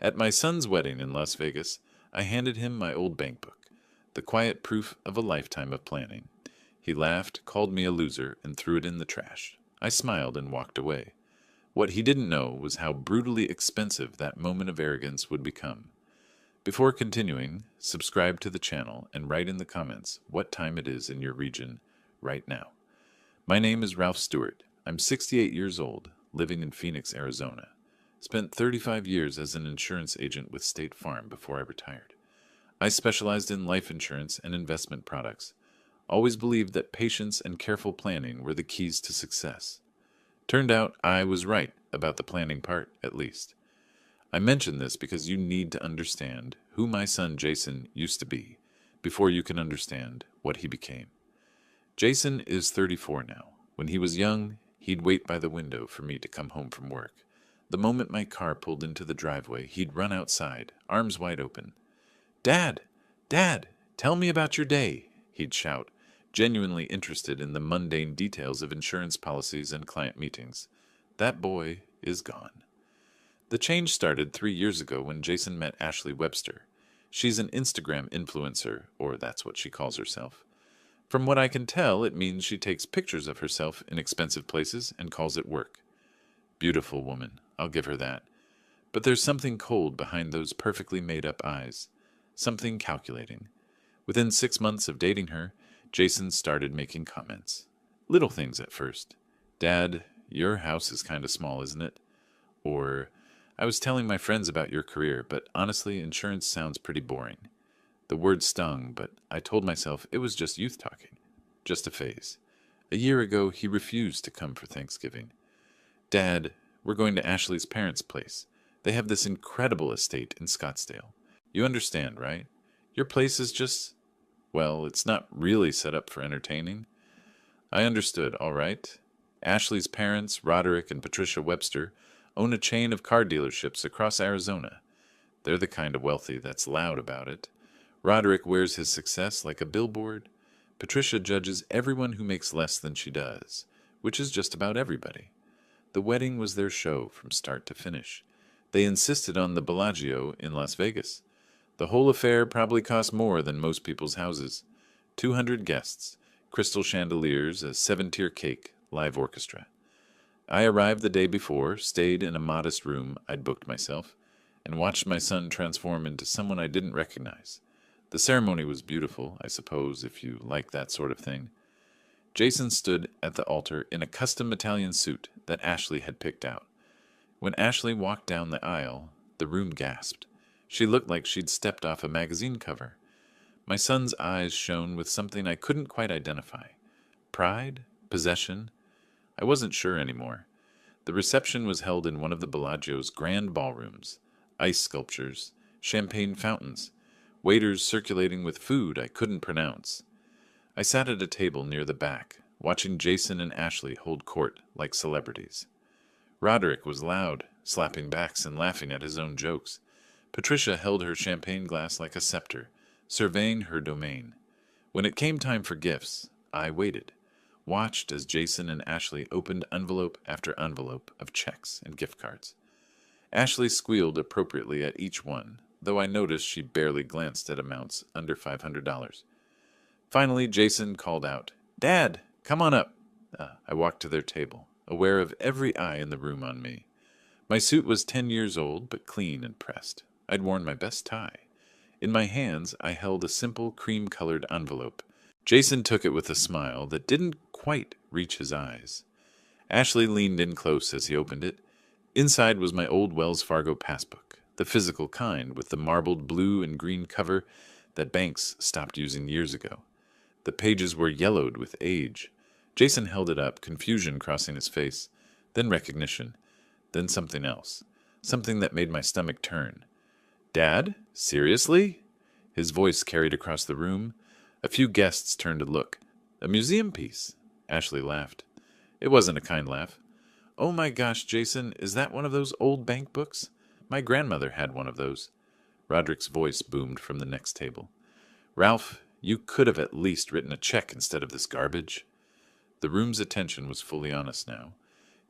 At my son's wedding in Las Vegas, I handed him my old bankbook, the quiet proof of a lifetime of planning. He laughed, called me a loser, and threw it in the trash. I smiled and walked away. What he didn't know was how brutally expensive that moment of arrogance would become. Before continuing, subscribe to the channel and write in the comments what time it is in your region right now. My name is Ralph Stewart. I'm 68 years old, living in Phoenix, Arizona. Spent 35 years as an insurance agent with State Farm before I retired. I specialized in life insurance and investment products. Always believed that patience and careful planning were the keys to success. Turned out I was right about the planning part, at least. I mention this because you need to understand who my son Jason used to be before you can understand what he became. Jason is 34 now. When he was young, he'd wait by the window for me to come home from work. The moment my car pulled into the driveway, he'd run outside, arms wide open. "Dad! Dad! Tell me about your day!" he'd shout, genuinely interested in the mundane details of insurance policies and client meetings. That boy is gone. The change started 3 years ago when Jason met Ashley Webster. She's an Instagram influencer, or that's what she calls herself. From what I can tell, it means she takes pictures of herself in expensive places and calls it work. Beautiful woman, I'll give her that. But there's something cold behind those perfectly made-up eyes. Something calculating. Within 6 months of dating her, Jason started making comments. Little things at first. "Dad, your house is kind of small, isn't it?" Or, "I was telling my friends about your career, but honestly, insurance sounds pretty boring." The word stung, but I told myself it was just youth talking. Just a phase. A year ago, he refused to come for Thanksgiving. "Dad, we're going to Ashley's parents' place. They have this incredible estate in Scottsdale. You understand, right? Your place is just, well, it's not really set up for entertaining." I understood, all right. Ashley's parents, Roderick and Patricia Webster, own a chain of car dealerships across Arizona. They're the kind of wealthy that's loud about it. Roderick wears his success like a billboard. Patricia judges everyone who makes less than she does, which is just about everybody. The wedding was their show from start to finish. They insisted on the Bellagio in Las Vegas. The whole affair probably cost more than most people's houses. 200 guests, crystal chandeliers, a 7-tier cake, live orchestra. I arrived the day before, stayed in a modest room I'd booked myself, and watched my son transform into someone I didn't recognize. The ceremony was beautiful, I suppose, if you like that sort of thing. Jason stood at the altar in a custom Italian suit that Ashley had picked out. When Ashley walked down the aisle, the room gasped. She looked like she'd stepped off a magazine cover. My son's eyes shone with something I couldn't quite identify. Pride? Possession? I wasn't sure anymore. The reception was held in one of the Bellagio's grand ballrooms. Ice sculptures, champagne fountains, waiters circulating with food I couldn't pronounce. I sat at a table near the back, watching Jason and Ashley hold court like celebrities. Roderick was loud, slapping backs and laughing at his own jokes. Patricia held her champagne glass like a scepter, surveying her domain. When it came time for gifts, I waited, watched as Jason and Ashley opened envelope after envelope of checks and gift cards. Ashley squealed appropriately at each one, though I noticed she barely glanced at amounts under $500. Finally, Jason called out, "Dad, come on up." I walked to their table, aware of every eye in the room on me. My suit was 10 years old, but clean and pressed. I'd worn my best tie. In my hands, I held a simple cream-colored envelope. Jason took it with a smile that didn't quite reach his eyes. Ashley leaned in close as he opened it. Inside was my old Wells Fargo passbook, the physical kind with the marbled blue and green cover that banks stopped using years ago. The pages were yellowed with age. Jason held it up, confusion crossing his face, then recognition, then something else, something that made my stomach turn. "Dad? Seriously?" His voice carried across the room. A few guests turned to look. "A museum piece." Ashley laughed. It wasn't a kind laugh. "Oh my gosh, Jason, is that one of those old bank books? My grandmother had one of those." Roderick's voice boomed from the next table. "Ralph, you could have at least written a check instead of this garbage." The room's attention was fully on us now.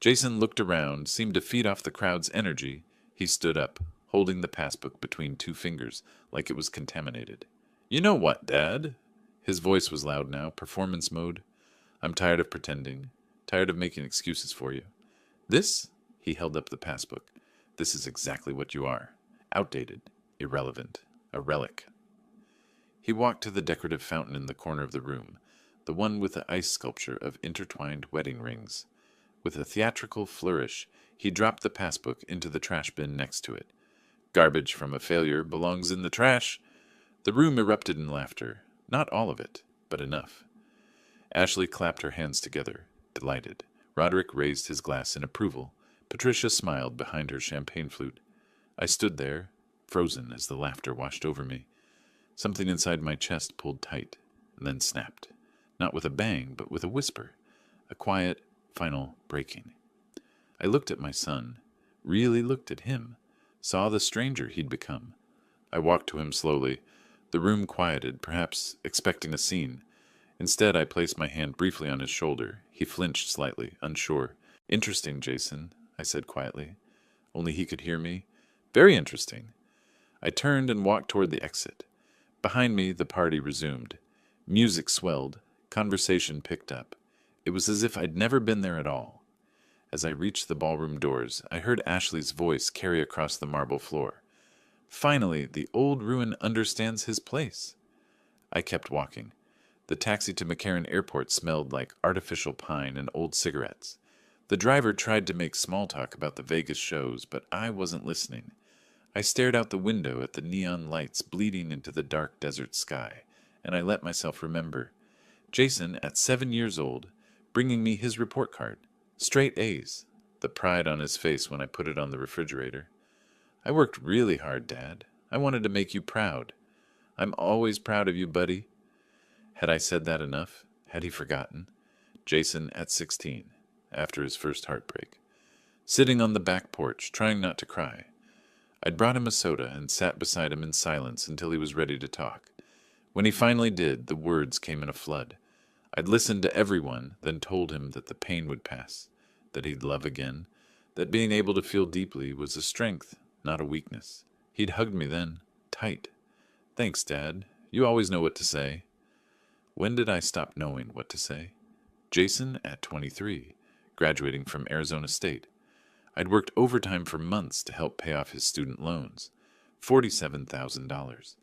Jason looked around, seemed to feed off the crowd's energy. He stood up, holding the passbook between two fingers like it was contaminated. "You know what, Dad?" His voice was loud now, performance mode. "I'm tired of pretending, tired of making excuses for you. This," he held up the passbook, "this is exactly what you are. Outdated, irrelevant, a relic." He walked to the decorative fountain in the corner of the room, the one with the ice sculpture of intertwined wedding rings. With a theatrical flourish, he dropped the passbook into the trash bin next to it. "Garbage from a failure belongs in the trash." The room erupted in laughter. Not all of it, but enough. Ashley clapped her hands together, delighted. Roderick raised his glass in approval. Patricia smiled behind her champagne flute. I stood there, frozen as the laughter washed over me. Something inside my chest pulled tight, and then snapped. Not with a bang, but with a whisper. A quiet, final breaking. I looked at my son, really looked at him, saw the stranger he'd become. I walked to him slowly. The room quieted, perhaps expecting a scene. Instead, I placed my hand briefly on his shoulder. He flinched slightly, unsure. "Interesting, Jason," I said quietly. Only he could hear me. "Very interesting." I turned and walked toward the exit. Behind me, the party resumed. Music swelled. Conversation picked up. It was as if I'd never been there at all. As I reached the ballroom doors, I heard Ashley's voice carry across the marble floor. "Finally, the old ruin understands his place." I kept walking. The taxi to McCarran Airport smelled like artificial pine and old cigarettes. The driver tried to make small talk about the Vegas shows, but I wasn't listening. I stared out the window at the neon lights bleeding into the dark desert sky, and I let myself remember. Jason, at 7 years old, bringing me his report card. Straight A's. The pride on his face when I put it on the refrigerator. "I worked really hard, Dad. I wanted to make you proud." "I'm always proud of you, buddy." Had I said that enough? Had he forgotten? Jason at 16, after his first heartbreak. Sitting on the back porch, trying not to cry. I'd brought him a soda and sat beside him in silence until he was ready to talk. When he finally did, the words came in a flood. I'd listened to everyone, then told him that the pain would pass, that he'd love again, that being able to feel deeply was a strength, not a weakness. He'd hugged me then, tight. "Thanks, Dad. You always know what to say." When did I stop knowing what to say? Jason at 23, graduating from Arizona State. I'd worked overtime for months to help pay off his student loans. $47,000.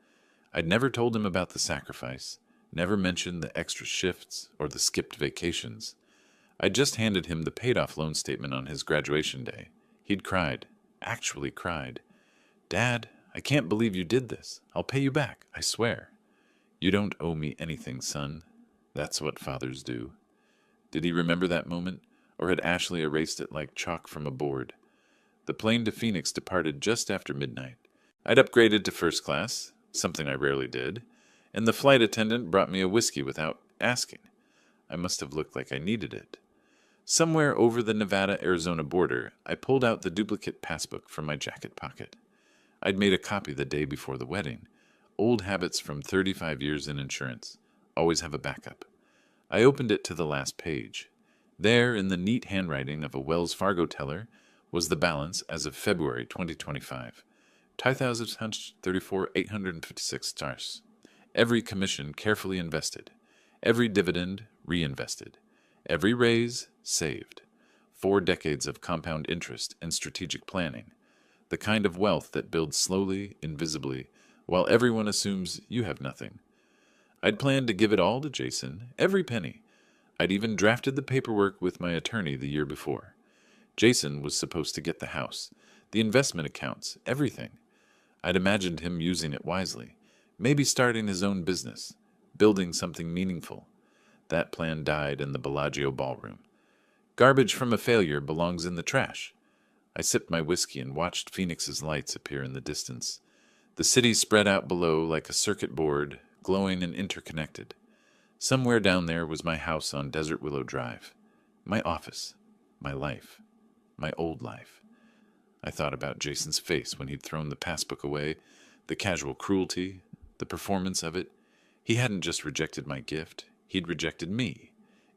I'd never told him about the sacrifice, never mentioned the extra shifts or the skipped vacations. I'd just handed him the paid-off loan statement on his graduation day. He'd cried, actually cried. "Dad, I can't believe you did this. I'll pay you back, I swear." "You don't owe me anything, son. That's what fathers do." Did he remember that moment, or had Ashley erased it like chalk from a board? The plane to Phoenix departed just after midnight. I'd upgraded to first class, something I rarely did, and the flight attendant brought me a whiskey without asking. I must have looked like I needed it. Somewhere over the Nevada-Arizona border, I pulled out the duplicate passbook from my jacket pocket. I'd made a copy the day before the wedding. Old habits from 35 years in insurance. Always have a backup. I opened it to the last page. There, in the neat handwriting of a Wells Fargo teller, was the balance as of February 2025. $5,856. Every commission carefully invested. Every dividend reinvested. Every raise saved. 4 decades of compound interest and strategic planning. The kind of wealth that builds slowly, invisibly, while everyone assumes you have nothing. I'd planned to give it all to Jason, every penny. I'd even drafted the paperwork with my attorney the year before. Jason was supposed to get the house, the investment accounts, everything. I'd imagined him using it wisely, maybe starting his own business, building something meaningful. That plan died in the Bellagio ballroom. Garbage from a failure belongs in the trash. I sipped my whiskey and watched Phoenix's lights appear in the distance. The city spread out below like a circuit board, glowing and interconnected. Somewhere down there was my house on Desert Willow Drive. My office. My life. My old life. I thought about Jason's face when he'd thrown the passbook away, the casual cruelty, the performance of it. He hadn't just rejected my gift. He'd rejected me.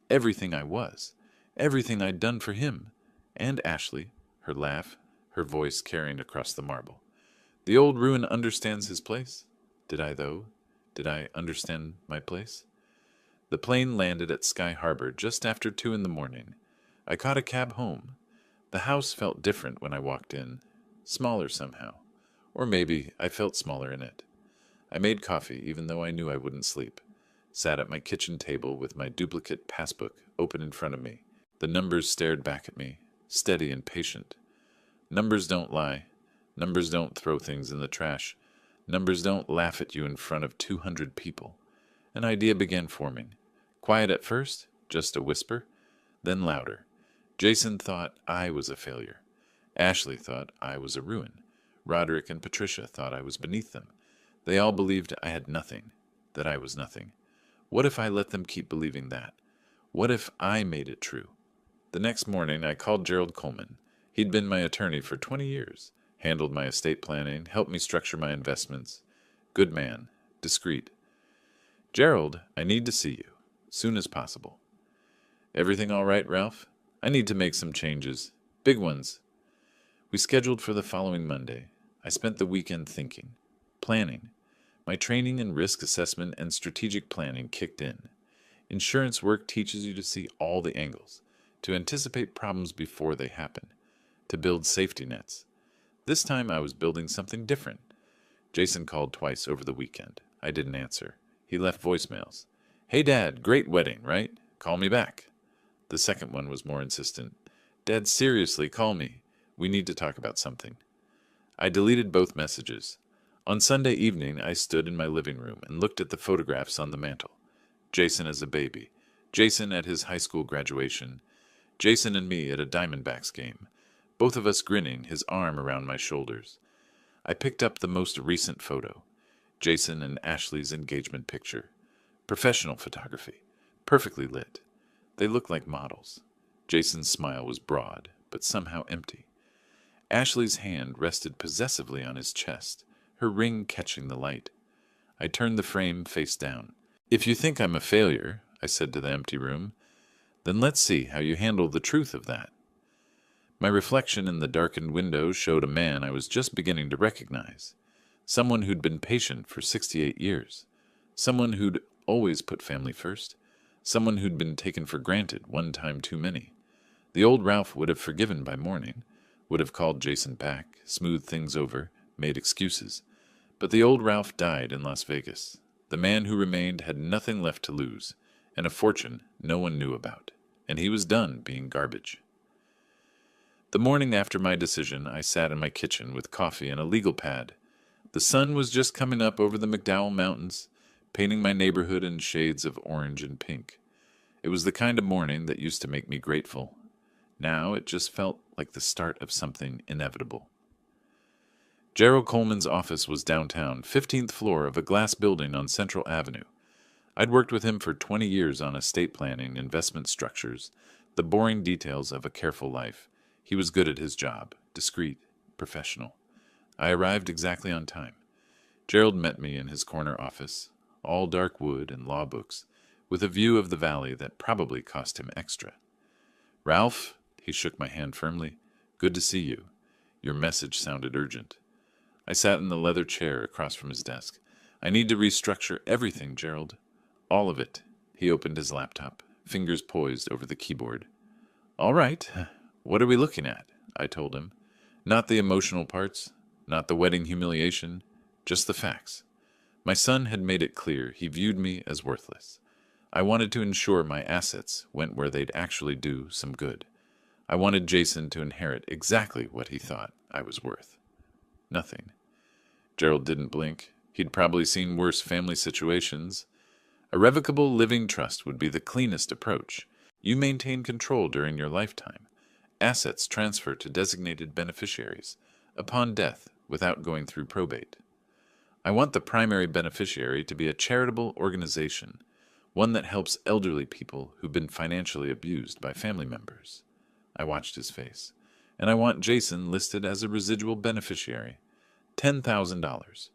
Everything I was. Everything I'd done for him. And Ashley, her laugh, her voice carrying across the marble. The old ruin understands his place? Did I, though? Did I understand my place? The plane landed at Sky Harbor just after 2 in the morning. I caught a cab home. The house felt different when I walked in, smaller somehow. Or maybe I felt smaller in it. I made coffee, even though I knew I wouldn't sleep. Sat at my kitchen table with my duplicate passbook open in front of me. The numbers stared back at me, steady and patient. Numbers don't lie. Numbers don't throw things in the trash. Numbers don't laugh at you in front of 200 people. An idea began forming. Quiet at first, just a whisper, then louder. Jason thought I was a failure. Ashley thought I was a ruin. Roderick and Patricia thought I was beneath them. They all believed I had nothing, that I was nothing. What if I let them keep believing that? What if I made it true? The next morning, I called Gerald Coleman. He'd been my attorney for 20 years, handled my estate planning, helped me structure my investments. Good man, discreet. Gerald, I need to see you, soon as possible. Everything all right, Ralph? I need to make some changes, big ones. We scheduled for the following Monday. I spent the weekend thinking, planning. My training in risk assessment and strategic planning kicked in. Insurance work teaches you to see all the angles, to anticipate problems before they happen, to build safety nets. This time I was building something different. Jason called twice over the weekend. I didn't answer. He left voicemails. Hey, Dad, great wedding, right? Call me back. The second one was more insistent. Dad, seriously, call me. We need to talk about something. I deleted both messages. On Sunday evening, I stood in my living room and looked at the photographs on the mantel. Jason as a baby. Jason at his high school graduation. Jason and me at a Diamondbacks game. Both of us grinning, his arm around my shoulders. I picked up the most recent photo. Jason and Ashley's engagement picture. Professional photography. Perfectly lit. They looked like models. Jason's smile was broad, but somehow empty. Ashley's hand rested possessively on his chest, her ring catching the light. I turned the frame face down. If you think I'm a failure, I said to the empty room, then let's see how you handle the truth of that. My reflection in the darkened window showed a man I was just beginning to recognize. Someone who'd been patient for 68 years. Someone who'd always put family first. Someone who'd been taken for granted one time too many. The old Ralph would have forgiven by morning, would have called Jason back, smoothed things over, made excuses. But the old Ralph died in Las Vegas. The man who remained had nothing left to lose, and a fortune no one knew about, and he was done being garbage. The morning after my decision, I sat in my kitchen with coffee and a legal pad. The sun was just coming up over the McDowell Mountains, painting my neighborhood in shades of orange and pink. It was the kind of morning that used to make me grateful. Now it just felt like the start of something inevitable. Gerald Coleman's office was downtown, 15th floor of a glass building on Central Avenue. I'd worked with him for 20 years on estate planning, investment structures, the boring details of a careful life. He was good at his job, discreet, professional. I arrived exactly on time. Gerald met me in his corner office, all dark wood and law books, with a view of the valley that probably cost him extra. Ralph, he shook my hand firmly, good to see you. Your message sounded urgent. I sat in the leather chair across from his desk. I need to restructure everything, Gerald. All of it. He opened his laptop, fingers poised over the keyboard. All right. What are we looking at? I told him. Not the emotional parts, not the wedding humiliation, just the facts. My son had made it clear he viewed me as worthless. I wanted to ensure my assets went where they'd actually do some good. I wanted Jason to inherit exactly what he thought I was worth. Nothing. Gerald didn't blink. He'd probably seen worse family situations. A revocable living trust would be the cleanest approach. You maintain control during your lifetime. Assets transfer to designated beneficiaries upon death without going through probate. I want the primary beneficiary to be a charitable organization, one that helps elderly people who've been financially abused by family members. I watched his face. And I want Jason listed as a residual beneficiary. $10,000.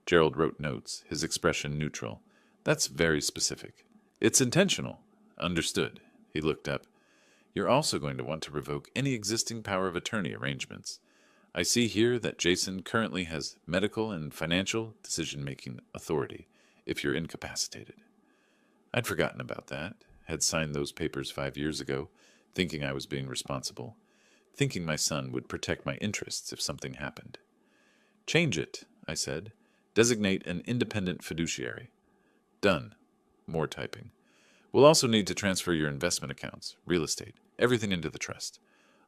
Gerald wrote notes, his expression neutral. That's very specific. It's intentional. Understood. He looked up. You're also going to want to revoke any existing power of attorney arrangements. I see here that Jason currently has medical and financial decision-making authority if you're incapacitated. I'd forgotten about that, had signed those papers 5 years ago, thinking I was being responsible, thinking my son would protect my interests if something happened. Change it, I said. Designate an independent fiduciary. Done. More typing. We'll also need to transfer your investment accounts, real estate, everything into the trust.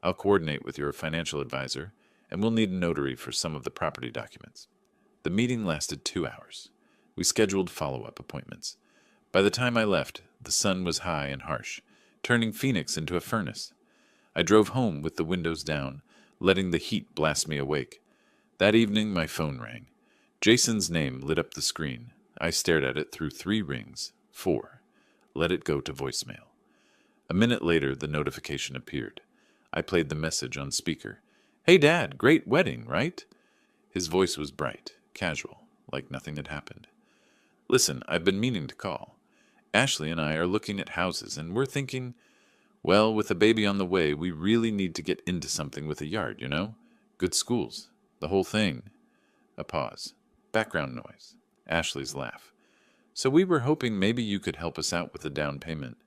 I'll coordinate with your financial advisor, and we'll need a notary for some of the property documents. The meeting lasted 2 hours. We scheduled follow-up appointments. By the time I left, the sun was high and harsh, turning Phoenix into a furnace. I drove home with the windows down, letting the heat blast me awake. That evening, my phone rang. Jason's name lit up the screen. I stared at it through 3 rings. 4. Let it go to voicemail. A minute later, the notification appeared. I played the message on speaker. "Hey, Dad, great wedding, right?" His voice was bright, casual, like nothing had happened. "Listen, I've been meaning to call. Ashley and I are looking at houses, and we're thinking, well, with a baby on the way, we really need to get into something with a yard, you know? Good schools. The whole thing." A pause. Background noise. Ashley's laugh. "So we were hoping maybe you could help us out with the down payment.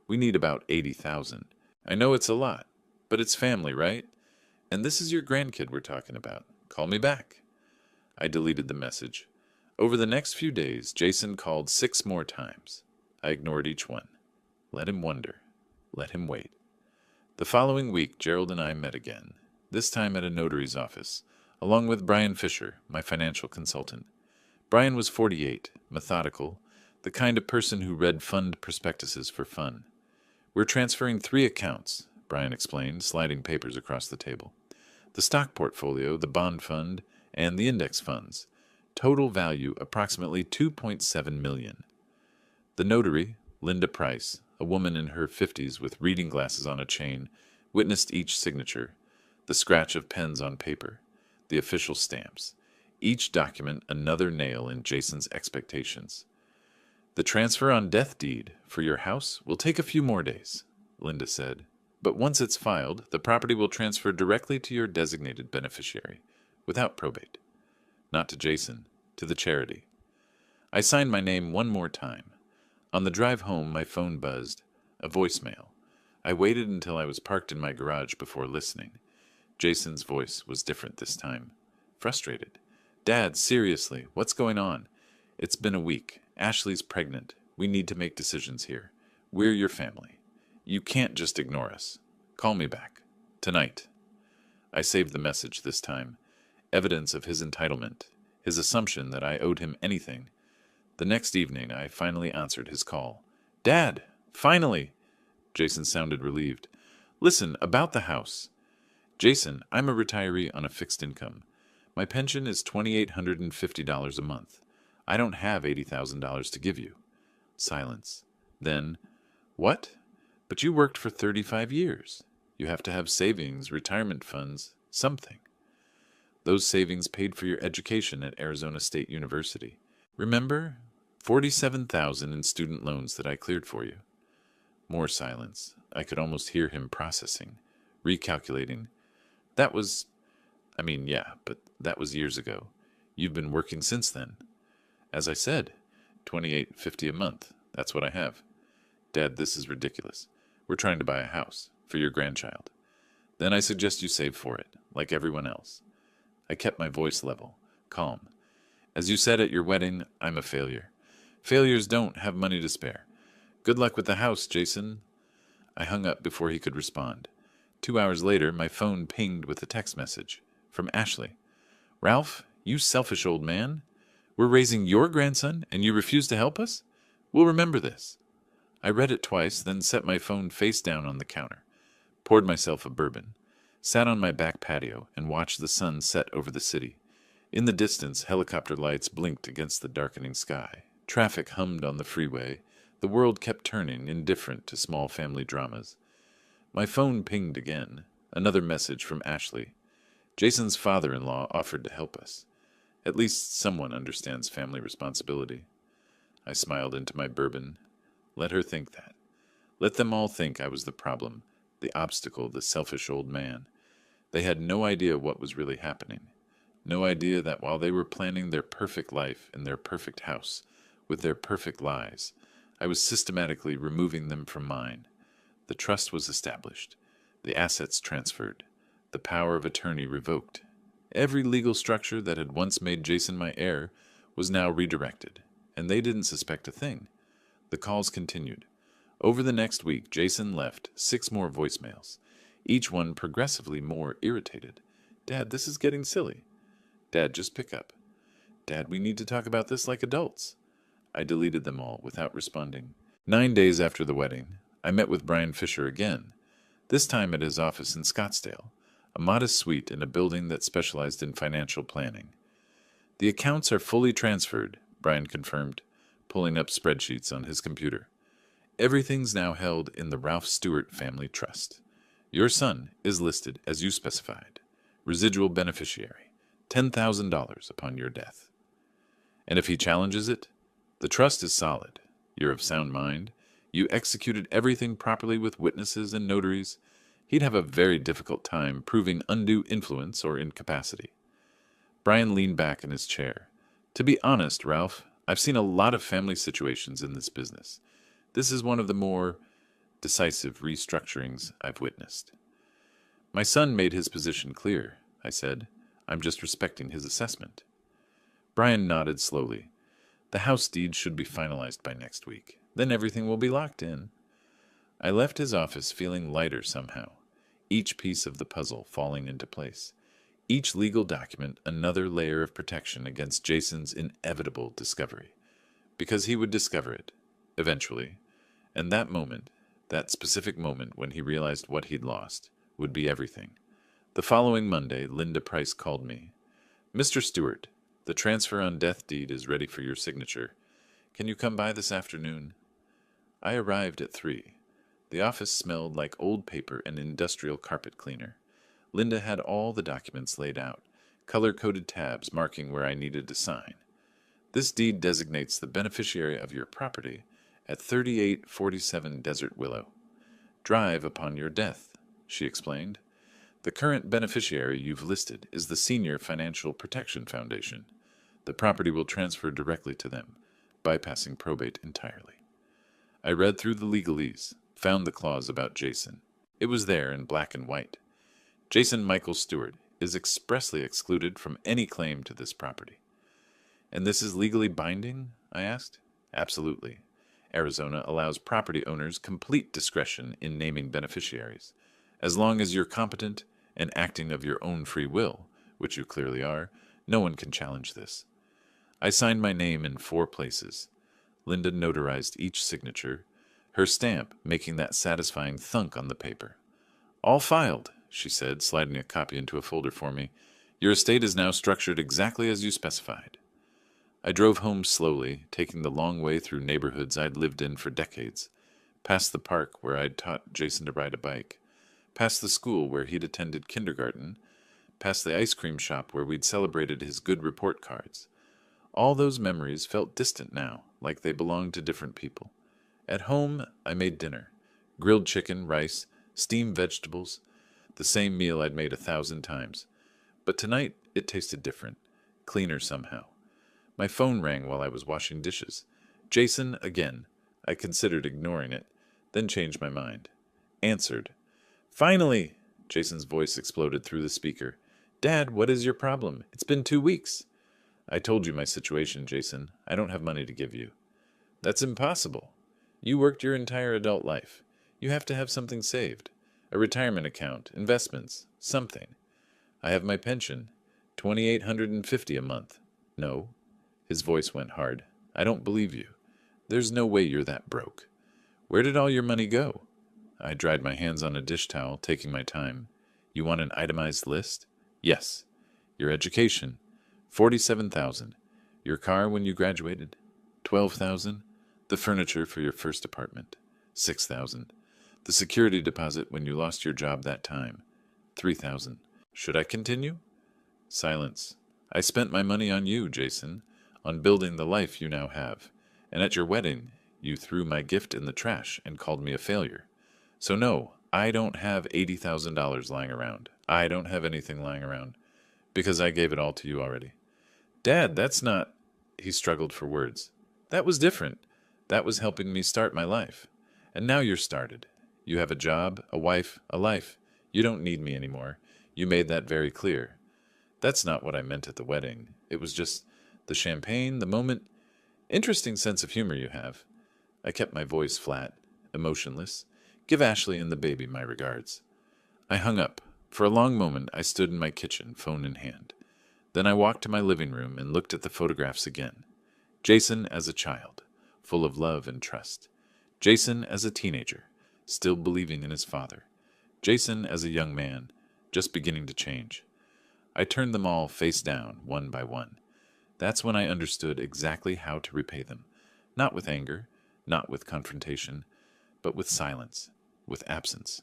We need about $80,000. I know it's a lot, but it's family, right? And this is your grandkid we're talking about. Call me back." I deleted the message. Over the next few days, Jason called 6 more times. I ignored each one. Let him wonder. Let him wait. The following week, Gerald and I met again, this time at a notary's office, along with Brian Fisher, my financial consultant. Brian was 48, methodical, the kind of person who read fund prospectuses for fun. "We're transferring 3 accounts," Brian explained, sliding papers across the table. "The stock portfolio, the bond fund, and the index funds. Total value approximately $2.7 million. The notary, Linda Price, a woman in her 50s with reading glasses on a chain, witnessed each signature, the scratch of pens on paper, the official stamps, each document another nail in Jason's expectations. "The transfer on death deed for your house will take a few more days," Linda said. "But once it's filed, the property will transfer directly to your designated beneficiary, without probate. Not to Jason, to the charity." I signed my name one more time. On the drive home, my phone buzzed. A voicemail. I waited until I was parked in my garage before listening. Jason's voice was different this time. Frustrated. "Dad, seriously, what's going on? It's been a week. Ashley's pregnant. We need to make decisions here. We're your family. You can't just ignore us. Call me back. Tonight." I saved the message this time. Evidence of his entitlement, his assumption that I owed him anything. The next evening, I finally answered his call. "Dad, finally!" Jason sounded relieved. "Listen, about the house. Jason, I'm a retiree on a fixed income. My pension is $2,850 a month. I don't have $80,000 to give you." Silence. Then, "What? But you worked for 35 years. You have to have savings, retirement funds, something." "Those savings paid for your education at Arizona State University. Remember? $47,000 in student loans that I cleared for you." More silence. I could almost hear him processing, recalculating. Yeah, but that was years ago. You've been working since then." "As I said, $2,850 a month. That's what I have." "Dad, this is ridiculous. We're trying to buy a house for your grandchild. Then I suggest you save for it, like everyone else." I kept my voice level, calm. "As you said at your wedding, I'm a failure. Failures don't have money to spare. Good luck with the house, Jason." I hung up before he could respond. 2 hours later, my phone pinged with a text message from Ashley. "Ralph, you selfish old man. We're raising your grandson, and you refuse to help us? We'll remember this." I read it twice, then set my phone face down on the counter, poured myself a bourbon, sat on my back patio, and watched the sun set over the city. In the distance, helicopter lights blinked against the darkening sky. Traffic hummed on the freeway. The world kept turning, indifferent to small family dramas. My phone pinged again. Another message from Ashley. Jason's father-in-law offered to help us. At least someone understands family responsibility. I smiled into my bourbon. Let her think that. Let them all think I was the problem, the obstacle, the selfish old man. They had no idea what was really happening. No idea that while they were planning their perfect life in their perfect house, with their perfect lies, I was systematically removing them from mine. The trust was established, the assets transferred, the power of attorney revoked. Every legal structure that had once made Jason my heir was now redirected, and they didn't suspect a thing. The calls continued. Over the next week, Jason left 6 more voicemails, each one progressively more irritated. Dad, this is getting silly. Dad, just pick up. Dad, we need to talk about this like adults. I deleted them all without responding. 9 days after the wedding, I met with Brian Fisher again, this time at his office in Scottsdale, a modest suite in a building that specialized in financial planning. The accounts are fully transferred, Brian confirmed, pulling up spreadsheets on his computer. Everything's now held in the Ralph Stewart Family Trust. Your son is listed as you specified. Residual beneficiary, $10,000 upon your death. And if he challenges it, the trust is solid. You're of sound mind. You executed everything properly with witnesses and notaries. He'd have a very difficult time proving undue influence or incapacity. Brian leaned back in his chair. To be honest, Ralph, I've seen a lot of family situations in this business. This is one of the more decisive restructurings I've witnessed. My son made his position clear, I said. I'm just respecting his assessment. Brian nodded slowly. The house deed should be finalized by next week. Then everything will be locked in. I left his office feeling lighter somehow, each piece of the puzzle falling into place. Each legal document another layer of protection against Jason's inevitable discovery. Because he would discover it, eventually, and that moment, that specific moment when he realized what he'd lost, would be everything. The following Monday, Linda Price called me. Mr. Stewart, the transfer on death deed is ready for your signature. Can you come by this afternoon? I arrived at 3. The office smelled like old paper and industrial carpet cleaner. Linda had all the documents laid out, color-coded tabs marking where I needed to sign. This deed designates the beneficiary of your property at 3847 Desert Willow. Drive upon your death, she explained. The current beneficiary you've listed is the Senior Financial Protection Foundation. The property will transfer directly to them, bypassing probate entirely. I read through the legalese, found the clause about Jason. It was there in black and white. Jason Michael Stewart is expressly excluded from any claim to this property. And this is legally binding? I asked. Absolutely. Arizona allows property owners complete discretion in naming beneficiaries. As long as you're competent and acting of your own free will, which you clearly are, no one can challenge this. I signed my name in 4 places. Linda notarized each signature, her stamp making that satisfying thunk on the paper. All filed, she said, sliding a copy into a folder for me. Your estate is now structured exactly as you specified. I drove home slowly, taking the long way through neighborhoods I'd lived in for decades, past the park where I'd taught Jason to ride a bike, past the school where he'd attended kindergarten, past the ice cream shop where we'd celebrated his good report cards. All those memories felt distant now, like they belonged to different people. At home, I made dinner. Grilled chicken, rice, steamed vegetables, the same meal I'd made 1,000 times. But tonight, it tasted different, cleaner somehow. My phone rang while I was washing dishes. Jason, again. I considered ignoring it, then changed my mind. Answered. Finally! Jason's voice exploded through the speaker. Dad, what is your problem? It's been 2 weeks. I told you my situation, Jason. I don't have money to give you. That's impossible. You worked your entire adult life. You have to have something saved. A retirement account, investments, something. I have my pension, $2,850 a month. No. His voice went hard. I don't believe you. There's no way you're that broke. Where did all your money go? I dried my hands on a dish towel, taking my time. You want an itemized list? Yes. Your education, $47,000. Your car when you graduated, $12,000. The furniture for your first apartment, $6,000. The security deposit when you lost your job that time, $3,000. Should I continue? Silence. I spent my money on you, Jason, on building the life you now have. And at your wedding, you threw my gift in the trash and called me a failure. So no, I don't have $80,000 lying around. I don't have anything lying around, because I gave it all to you already. Dad, that's not... He struggled for words. That was different. That was helping me start my life. And now you're started. You have a job, a wife, a life. You don't need me anymore. You made that very clear. That's not what I meant at the wedding. It was just the champagne, the moment. Interesting sense of humor you have. I kept my voice flat, emotionless. Give Ashley and the baby my regards. I hung up. For a long moment, I stood in my kitchen, phone in hand. Then I walked to my living room and looked at the photographs again. Jason as a child, full of love and trust. Jason as a teenager, still believing in his father. Jason as a young man, just beginning to change. I turned them all face down, one by one. That's when I understood exactly how to repay them. Not with anger, not with confrontation, but with silence, with absence,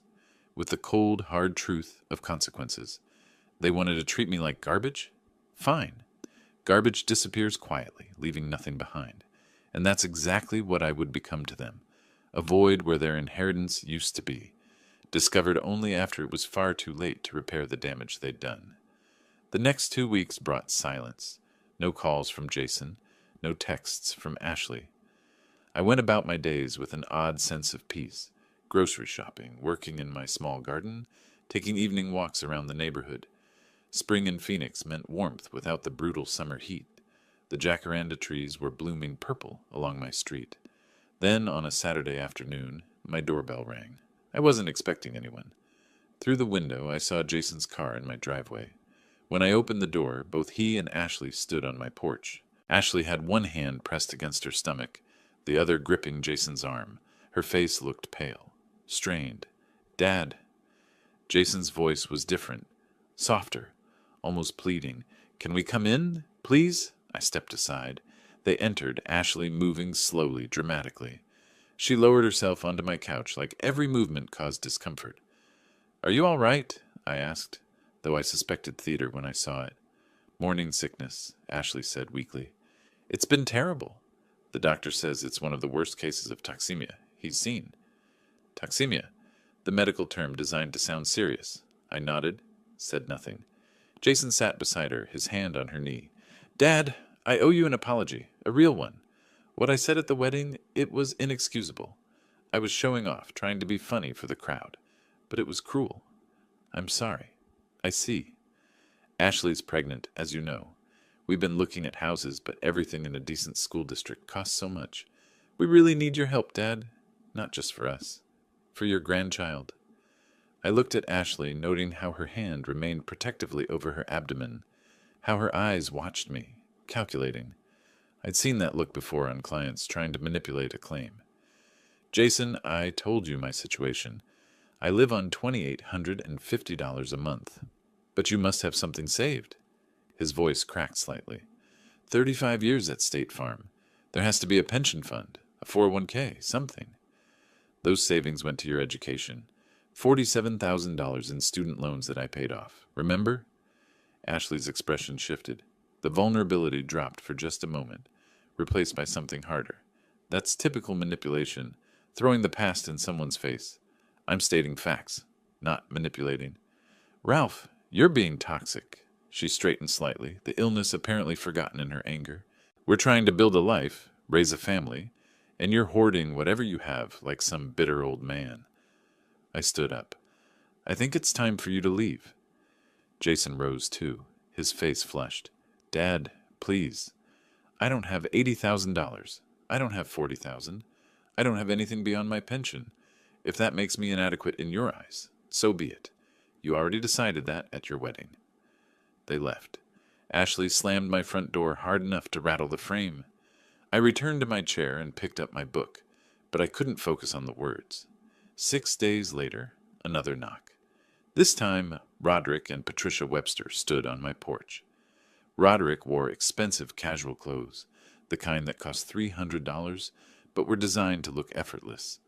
with the cold, hard truth of consequences. They wanted to treat me like garbage? Fine. Garbage disappears quietly, leaving nothing behind. And that's exactly what I would become to them. A void where their inheritance used to be, discovered only after it was far too late to repair the damage they'd done. The next 2 weeks brought silence. No calls from Jason, no texts from Ashley. I went about my days with an odd sense of peace, grocery shopping, working in my small garden, taking evening walks around the neighborhood. Spring in Phoenix meant warmth without the brutal summer heat. The jacaranda trees were blooming purple along my street. Then, on a Saturday afternoon, my doorbell rang. I wasn't expecting anyone. Through the window, I saw Jason's car in my driveway. When I opened the door, both he and Ashley stood on my porch. Ashley had one hand pressed against her stomach, the other gripping Jason's arm. Her face looked pale, strained. Dad. Jason's voice was different, softer, almost pleading. Can we come in, please? I stepped aside. They entered, Ashley moving slowly, dramatically. She lowered herself onto my couch like every movement caused discomfort. Are you all right? I asked, though I suspected theater when I saw it. Morning sickness, Ashley said weakly. It's been terrible. The doctor says it's one of the worst cases of toxemia he's seen. Toxemia, the medical term designed to sound serious. I nodded, said nothing. Jason sat beside her, his hand on her knee. Dad, I owe you an apology, a real one. What I said at the wedding, it was inexcusable. I was showing off, trying to be funny for the crowd. But it was cruel. I'm sorry. I see. Ashley's pregnant, as you know. We've been looking at houses, but everything in a decent school district costs so much. We really need your help, Dad. Not just for us. For your grandchild. I looked at Ashley, noting how her hand remained protectively over her abdomen, how her eyes watched me, calculating. I'd seen that look before on clients trying to manipulate a claim. Jason, I told you my situation. I live on $2,850 a month. But you must have something saved. His voice cracked slightly. 35 years at State Farm. There has to be a pension fund, a 401k, something. Those savings went to your education. $47,000 in student loans that I paid off. Remember? Ashley's expression shifted. The vulnerability dropped for just a moment, replaced by something harder. That's typical manipulation, throwing the past in someone's face. I'm stating facts, not manipulating. Ralph, you're being toxic. She straightened slightly, the illness apparently forgotten in her anger. We're trying to build a life, raise a family, and you're hoarding whatever you have like some bitter old man. I stood up. I think it's time for you to leave. Jason rose too, his face flushed. Dad, please. I don't have $80,000. I don't have $40,000. I don't have anything beyond my pension. If that makes me inadequate in your eyes, so be it. You already decided that at your wedding. They left. Ashley slammed my front door hard enough to rattle the frame. I returned to my chair and picked up my book, but I couldn't focus on the words. 6 days later, another knock. This time, Roderick and Patricia Webster stood on my porch. Roderick wore expensive casual clothes, the kind that cost $300, but were designed to look effortless.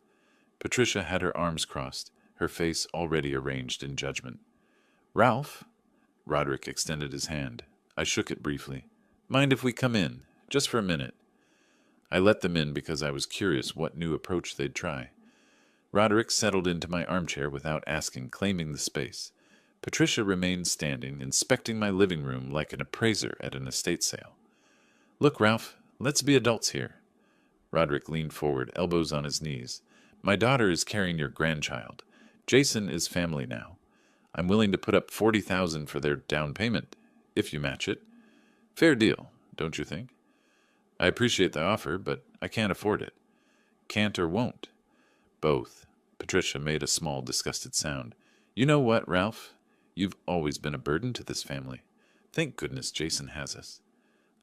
Patricia had her arms crossed, her face already arranged in judgment. Ralph? Roderick extended his hand. I shook it briefly. Mind if we come in, just for a minute? I let them in because I was curious what new approach they'd try. Roderick settled into my armchair without asking, claiming the space. Patricia remained standing, inspecting my living room like an appraiser at an estate sale. Look, Ralph, let's be adults here. Roderick leaned forward, elbows on his knees. My daughter is carrying your grandchild. Jason is family now. I'm willing to put up $40,000 for their down payment, if you match it. Fair deal, don't you think? I appreciate the offer, but I can't afford it. Can't or won't? Both. Patricia made a small, disgusted sound. You know what, Ralph? You've always been a burden to this family. Thank goodness Jason has us.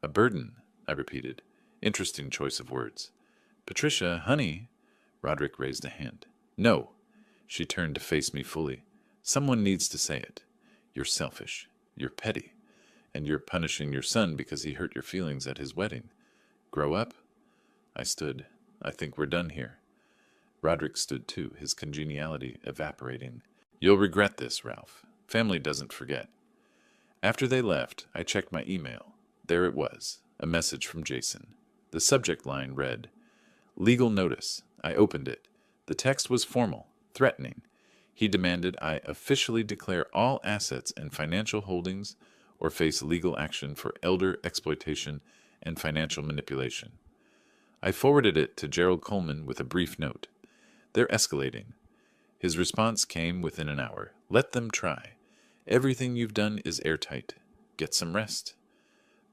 A burden, I repeated. Interesting choice of words. Patricia, honey. Roderick raised a hand. No. She turned to face me fully. Someone needs to say it. You're selfish. You're petty. And you're punishing your son because he hurt your feelings at his wedding. Grow up? I stood. I think we're done here. Roderick stood too, his congeniality evaporating. You'll regret this, Ralph. Family doesn't forget. After they left, I checked my email. There it was, a message from Jason. The subject line read, Legal notice. I opened it. The text was formal, threatening. He demanded I officially declare all assets and financial holdings or face legal action for elder exploitation and financial manipulation. I forwarded it to Gerald Coleman with a brief note. They're escalating. His response came within an hour. Let them try. Everything you've done is airtight. Get some rest.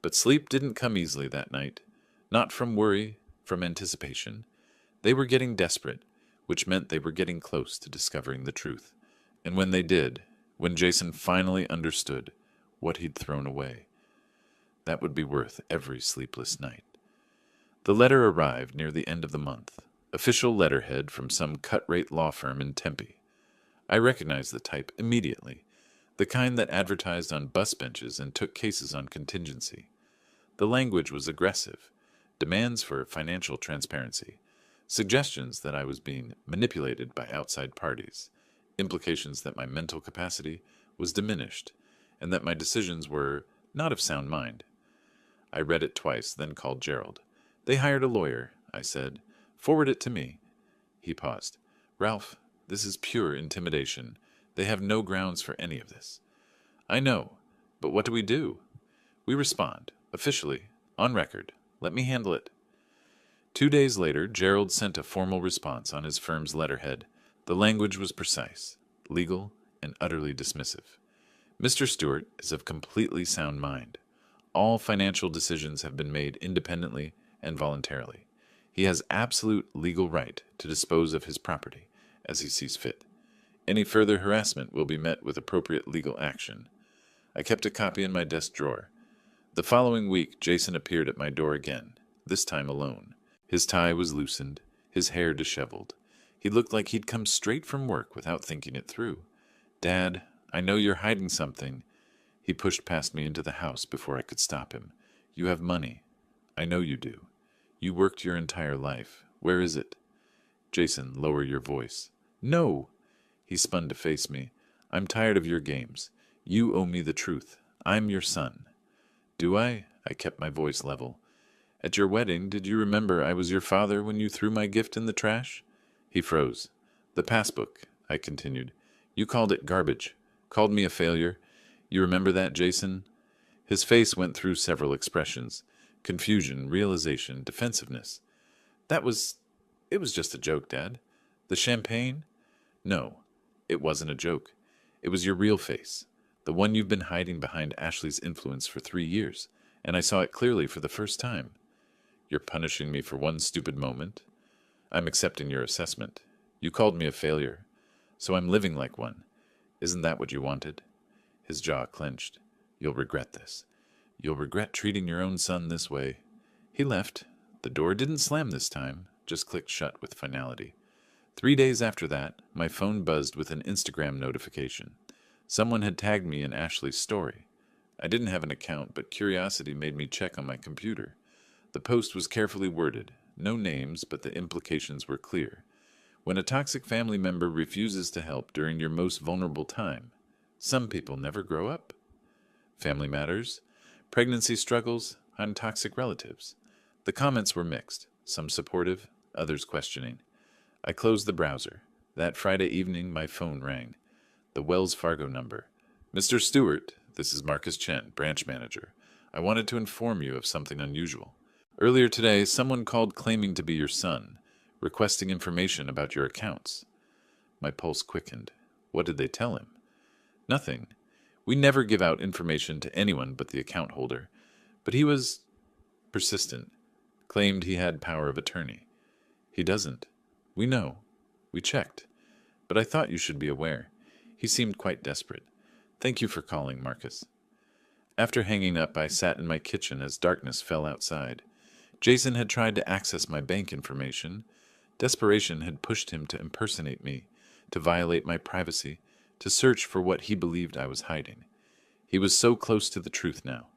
But sleep didn't come easily that night. Not from worry, from anticipation. They were getting desperate, which meant they were getting close to discovering the truth. And when they did, when Jason finally understood what he'd thrown away, that would be worth every sleepless night. The letter arrived near the end of the month. Official letterhead from some cut-rate law firm in Tempe. I recognized the type immediately, the kind that advertised on bus benches and took cases on contingency. The language was aggressive, demands for financial transparency, suggestions that I was being manipulated by outside parties, implications that my mental capacity was diminished, and that my decisions were not of sound mind. I read it twice, then called Gerald. They hired a lawyer, I said. Forward it to me. He paused. Ralph, this is pure intimidation. They have no grounds for any of this. I know, but what do we do? We respond, officially, on record. Let me handle it. 2 days later, Gerald sent a formal response on his firm's letterhead. The language was precise, legal, and utterly dismissive. Mr. Stewart is of completely sound mind. All financial decisions have been made independently and voluntarily. He has absolute legal right to dispose of his property as he sees fit. Any further harassment will be met with appropriate legal action. I kept a copy in my desk drawer. The following week, Jason appeared at my door again, this time alone. His tie was loosened, his hair disheveled. He looked like he'd come straight from work without thinking it through. Dad, I know you're hiding something. He pushed past me into the house before I could stop him. You have money. I know you do. You worked your entire life. Where is it? Jason, lower your voice. No! He spun to face me. I'm tired of your games. You owe me the truth. I'm your son. Do I? I kept my voice level. At your wedding, did you remember I was your father when you threw my gift in the trash? He froze. The passbook, I continued. You called it garbage. Called me a failure. You remember that, Jason? His face went through several expressions. Confusion, realization, defensiveness. It was just a joke, Dad. The champagne? No, it wasn't a joke. It was your real face, the one you've been hiding behind Ashley's influence for 3 years, and I saw it clearly for the first time. You're punishing me for one stupid moment? I'm accepting your assessment. You called me a failure, so I'm living like one. Isn't that what you wanted? His jaw clenched. You'll regret this. You'll regret treating your own son this way. He left. The door didn't slam this time, just clicked shut with finality. 3 days after that, my phone buzzed with an Instagram notification. Someone had tagged me in Ashley's story. I didn't have an account, but curiosity made me check on my computer. The post was carefully worded. No names, but the implications were clear. When a toxic family member refuses to help during your most vulnerable time, some people never grow up. Family matters, pregnancy struggles, and toxic relatives. The comments were mixed, some supportive, others questioning. I closed the browser. That Friday evening, my phone rang. The Wells Fargo number. Mr. Stewart, this is Marcus Chen, branch manager. I wanted to inform you of something unusual. Earlier today, someone called claiming to be your son, requesting information about your accounts. My pulse quickened. What did they tell him? Nothing. We never give out information to anyone but the account holder. But he was persistent, claimed he had power of attorney. He doesn't. We know. We checked. But I thought you should be aware. He seemed quite desperate. Thank you for calling, Marcus. After hanging up, I sat in my kitchen as darkness fell outside. Jason had tried to access my bank information. Desperation had pushed him to impersonate me, to violate my privacy, to search for what he believed I was hiding. He was so close to the truth now,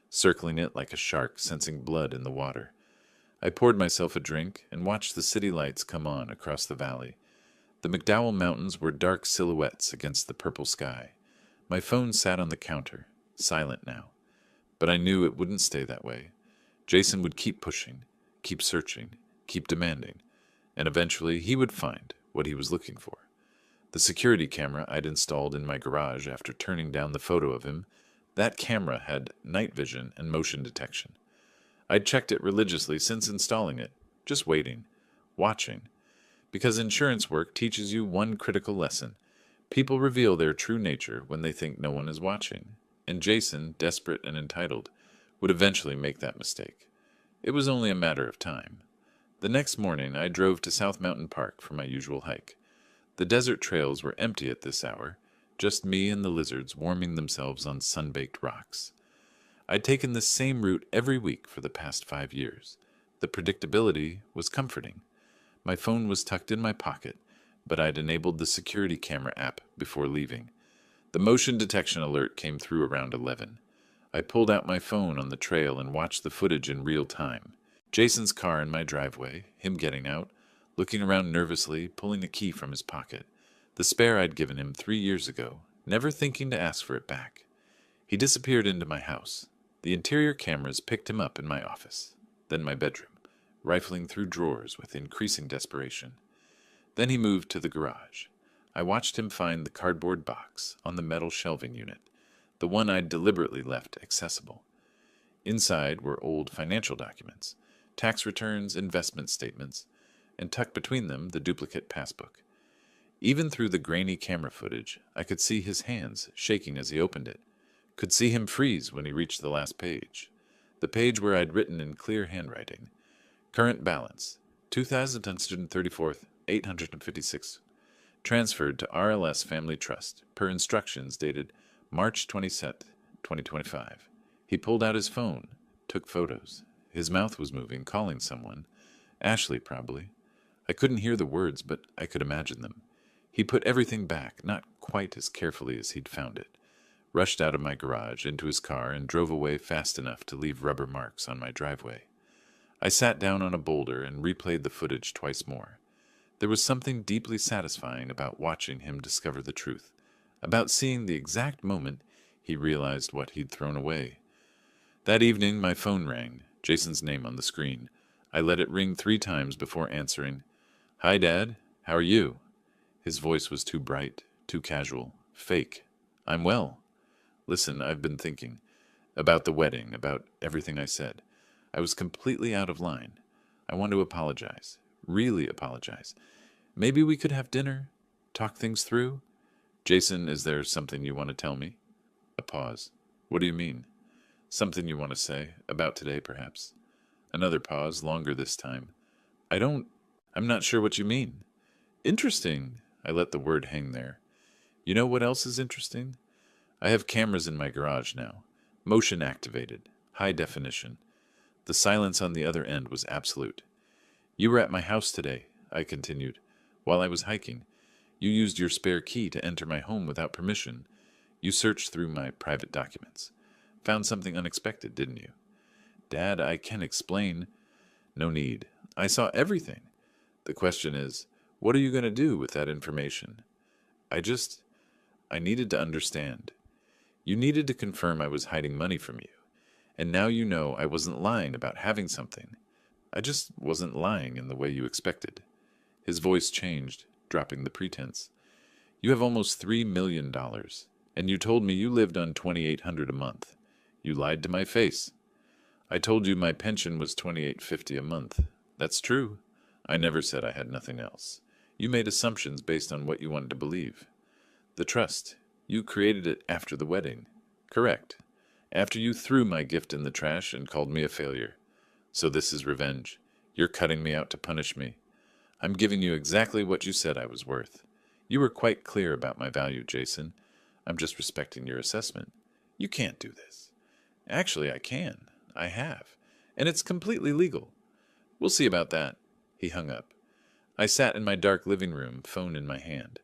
circling it like a shark sensing blood in the water. I poured myself a drink and watched the city lights come on across the valley. The McDowell Mountains were dark silhouettes against the purple sky. My phone sat on the counter, silent now. But I knew it wouldn't stay that way. Jason would keep pushing, keep searching, keep demanding, and eventually he would find what he was looking for. The security camera I'd installed in my garage after turning down the photo of him, that camera had night vision and motion detection. I'd checked it religiously since installing it, just waiting, watching. Because insurance work teaches you one critical lesson. People reveal their true nature when they think no one is watching. And Jason, desperate and entitled, would eventually make that mistake. It was only a matter of time. The next morning, I drove to South Mountain Park for my usual hike. The desert trails were empty at this hour, just me and the lizards warming themselves on sun-baked rocks. I'd taken this same route every week for the past 5 years. The predictability was comforting. My phone was tucked in my pocket, but I'd enabled the security camera app before leaving. The motion detection alert came through around 11. I pulled out my phone on the trail and watched the footage in real time. Jason's car in my driveway, him getting out, looking around nervously, pulling a key from his pocket. The spare I'd given him 3 years ago, never thinking to ask for it back. He disappeared into my house. The interior cameras picked him up in my office, then my bedroom, rifling through drawers with increasing desperation. Then he moved to the garage. I watched him find the cardboard box on the metal shelving unit, the one I'd deliberately left accessible. Inside were old financial documents, tax returns, investment statements, and tucked between them the duplicate passbook. Even through the grainy camera footage, I could see his hands shaking as he opened it, could see him freeze when he reached the last page, the page where I'd written in clear handwriting, current balance, 2,134,856, transferred to RLS Family Trust, per instructions dated March 27, 2025. He pulled out his phone, took photos. His mouth was moving, calling someone. Ashley, probably. I couldn't hear the words, but I could imagine them. He put everything back, not quite as carefully as he'd found it, rushed out of my garage into his car and drove away fast enough to leave rubber marks on my driveway. I sat down on a boulder and replayed the footage twice more. There was something deeply satisfying about watching him discover the truth, about seeing the exact moment he realized what he'd thrown away. That evening, my phone rang, Jason's name on the screen. I let it ring 3 times before answering. "Hi, Dad. How are you?" His voice was too bright, too casual, fake. "I'm well. Listen, I've been thinking. About the wedding, about everything I said. I was completely out of line. I want to apologize. Really apologize. Maybe we could have dinner? Talk things through? Jason, is there something you want to tell me?" A pause. "What do you mean?" "Something you want to say. About today, perhaps." Another pause, longer this time. I'm not sure what you mean." "Interesting." I let the word hang there. "You know what else is interesting? I have cameras in my garage now. Motion activated. High definition. The silence on the other end was absolute. You were at my house today," I continued, "while I was hiking. You used your spare key to enter my home without permission. You searched through my private documents. Found something unexpected, didn't you?" "Dad, I can explain." "No need. I saw everything. The question is, what are you going to do with that information?" I needed to understand. You needed to confirm I was hiding money from you. And now you know I wasn't lying about having something. I just wasn't lying in the way you expected." His voice changed, dropping the pretense. "You have almost $3 million. And you told me you lived on $2,800 a month. You lied to my face. I told you my pension was $2,850 a month. That's true. I never said I had nothing else. You made assumptions based on what you wanted to believe. The trust. You created it after the wedding. Correct. After you threw my gift in the trash and called me a failure. So this is revenge. You're cutting me out to punish me. I'm giving you exactly what you said I was worth. You were quite clear about my value, Jason. I'm just respecting your assessment. You can't do this. Actually, I can. I have. And it's completely legal. We'll see about that. He hung up. I sat in my dark living room, phone in my hand.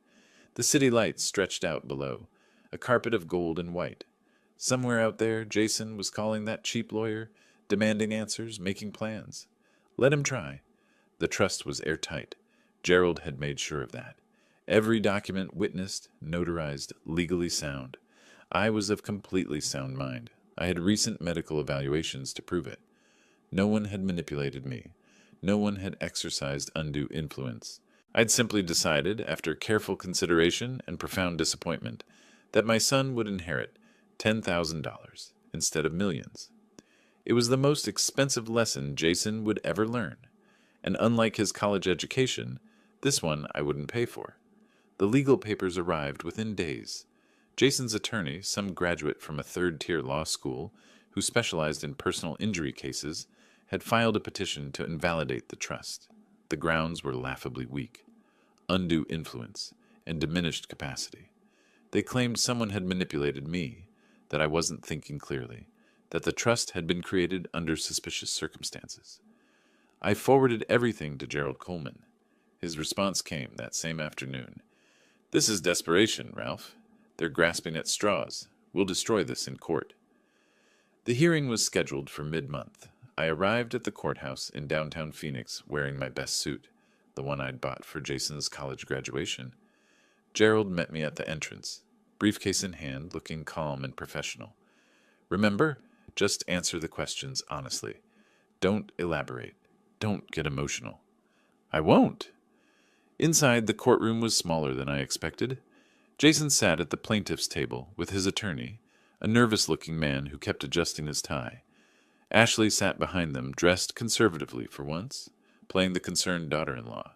The city lights stretched out below, a carpet of gold and white. Somewhere out there, Jason was calling that cheap lawyer, demanding answers, making plans. Let him try. The trust was airtight. Gerald had made sure of that. Every document witnessed, notarized, legally sound. I was of completely sound mind. I had recent medical evaluations to prove it. No one had manipulated me. No one had exercised undue influence. I'd simply decided, after careful consideration and profound disappointment, that my son would inherit $10,000 instead of millions. It was the most expensive lesson Jason would ever learn, and unlike his college education, this one I wouldn't pay for. The legal papers arrived within days. Jason's attorney, some graduate from a third-tier law school who specialized in personal injury cases, had filed a petition to invalidate the trust. The grounds were laughably weak. Undue influence and diminished capacity. They claimed someone had manipulated me, that I wasn't thinking clearly, that the trust had been created under suspicious circumstances. I forwarded everything to Gerald Coleman. His response came that same afternoon. This is desperation, Ralph. They're grasping at straws. We'll destroy this in court. The hearing was scheduled for mid-month. I arrived at the courthouse in downtown Phoenix wearing my best suit, the one I'd bought for Jason's college graduation. Gerald met me at the entrance, briefcase in hand, looking calm and professional. Remember, just answer the questions honestly. Don't elaborate. Don't get emotional. I won't. Inside, the courtroom was smaller than I expected. Jason sat at the plaintiff's table with his attorney, a nervous-looking man who kept adjusting his tie. Ashley sat behind them, dressed conservatively for once, playing the concerned daughter-in-law.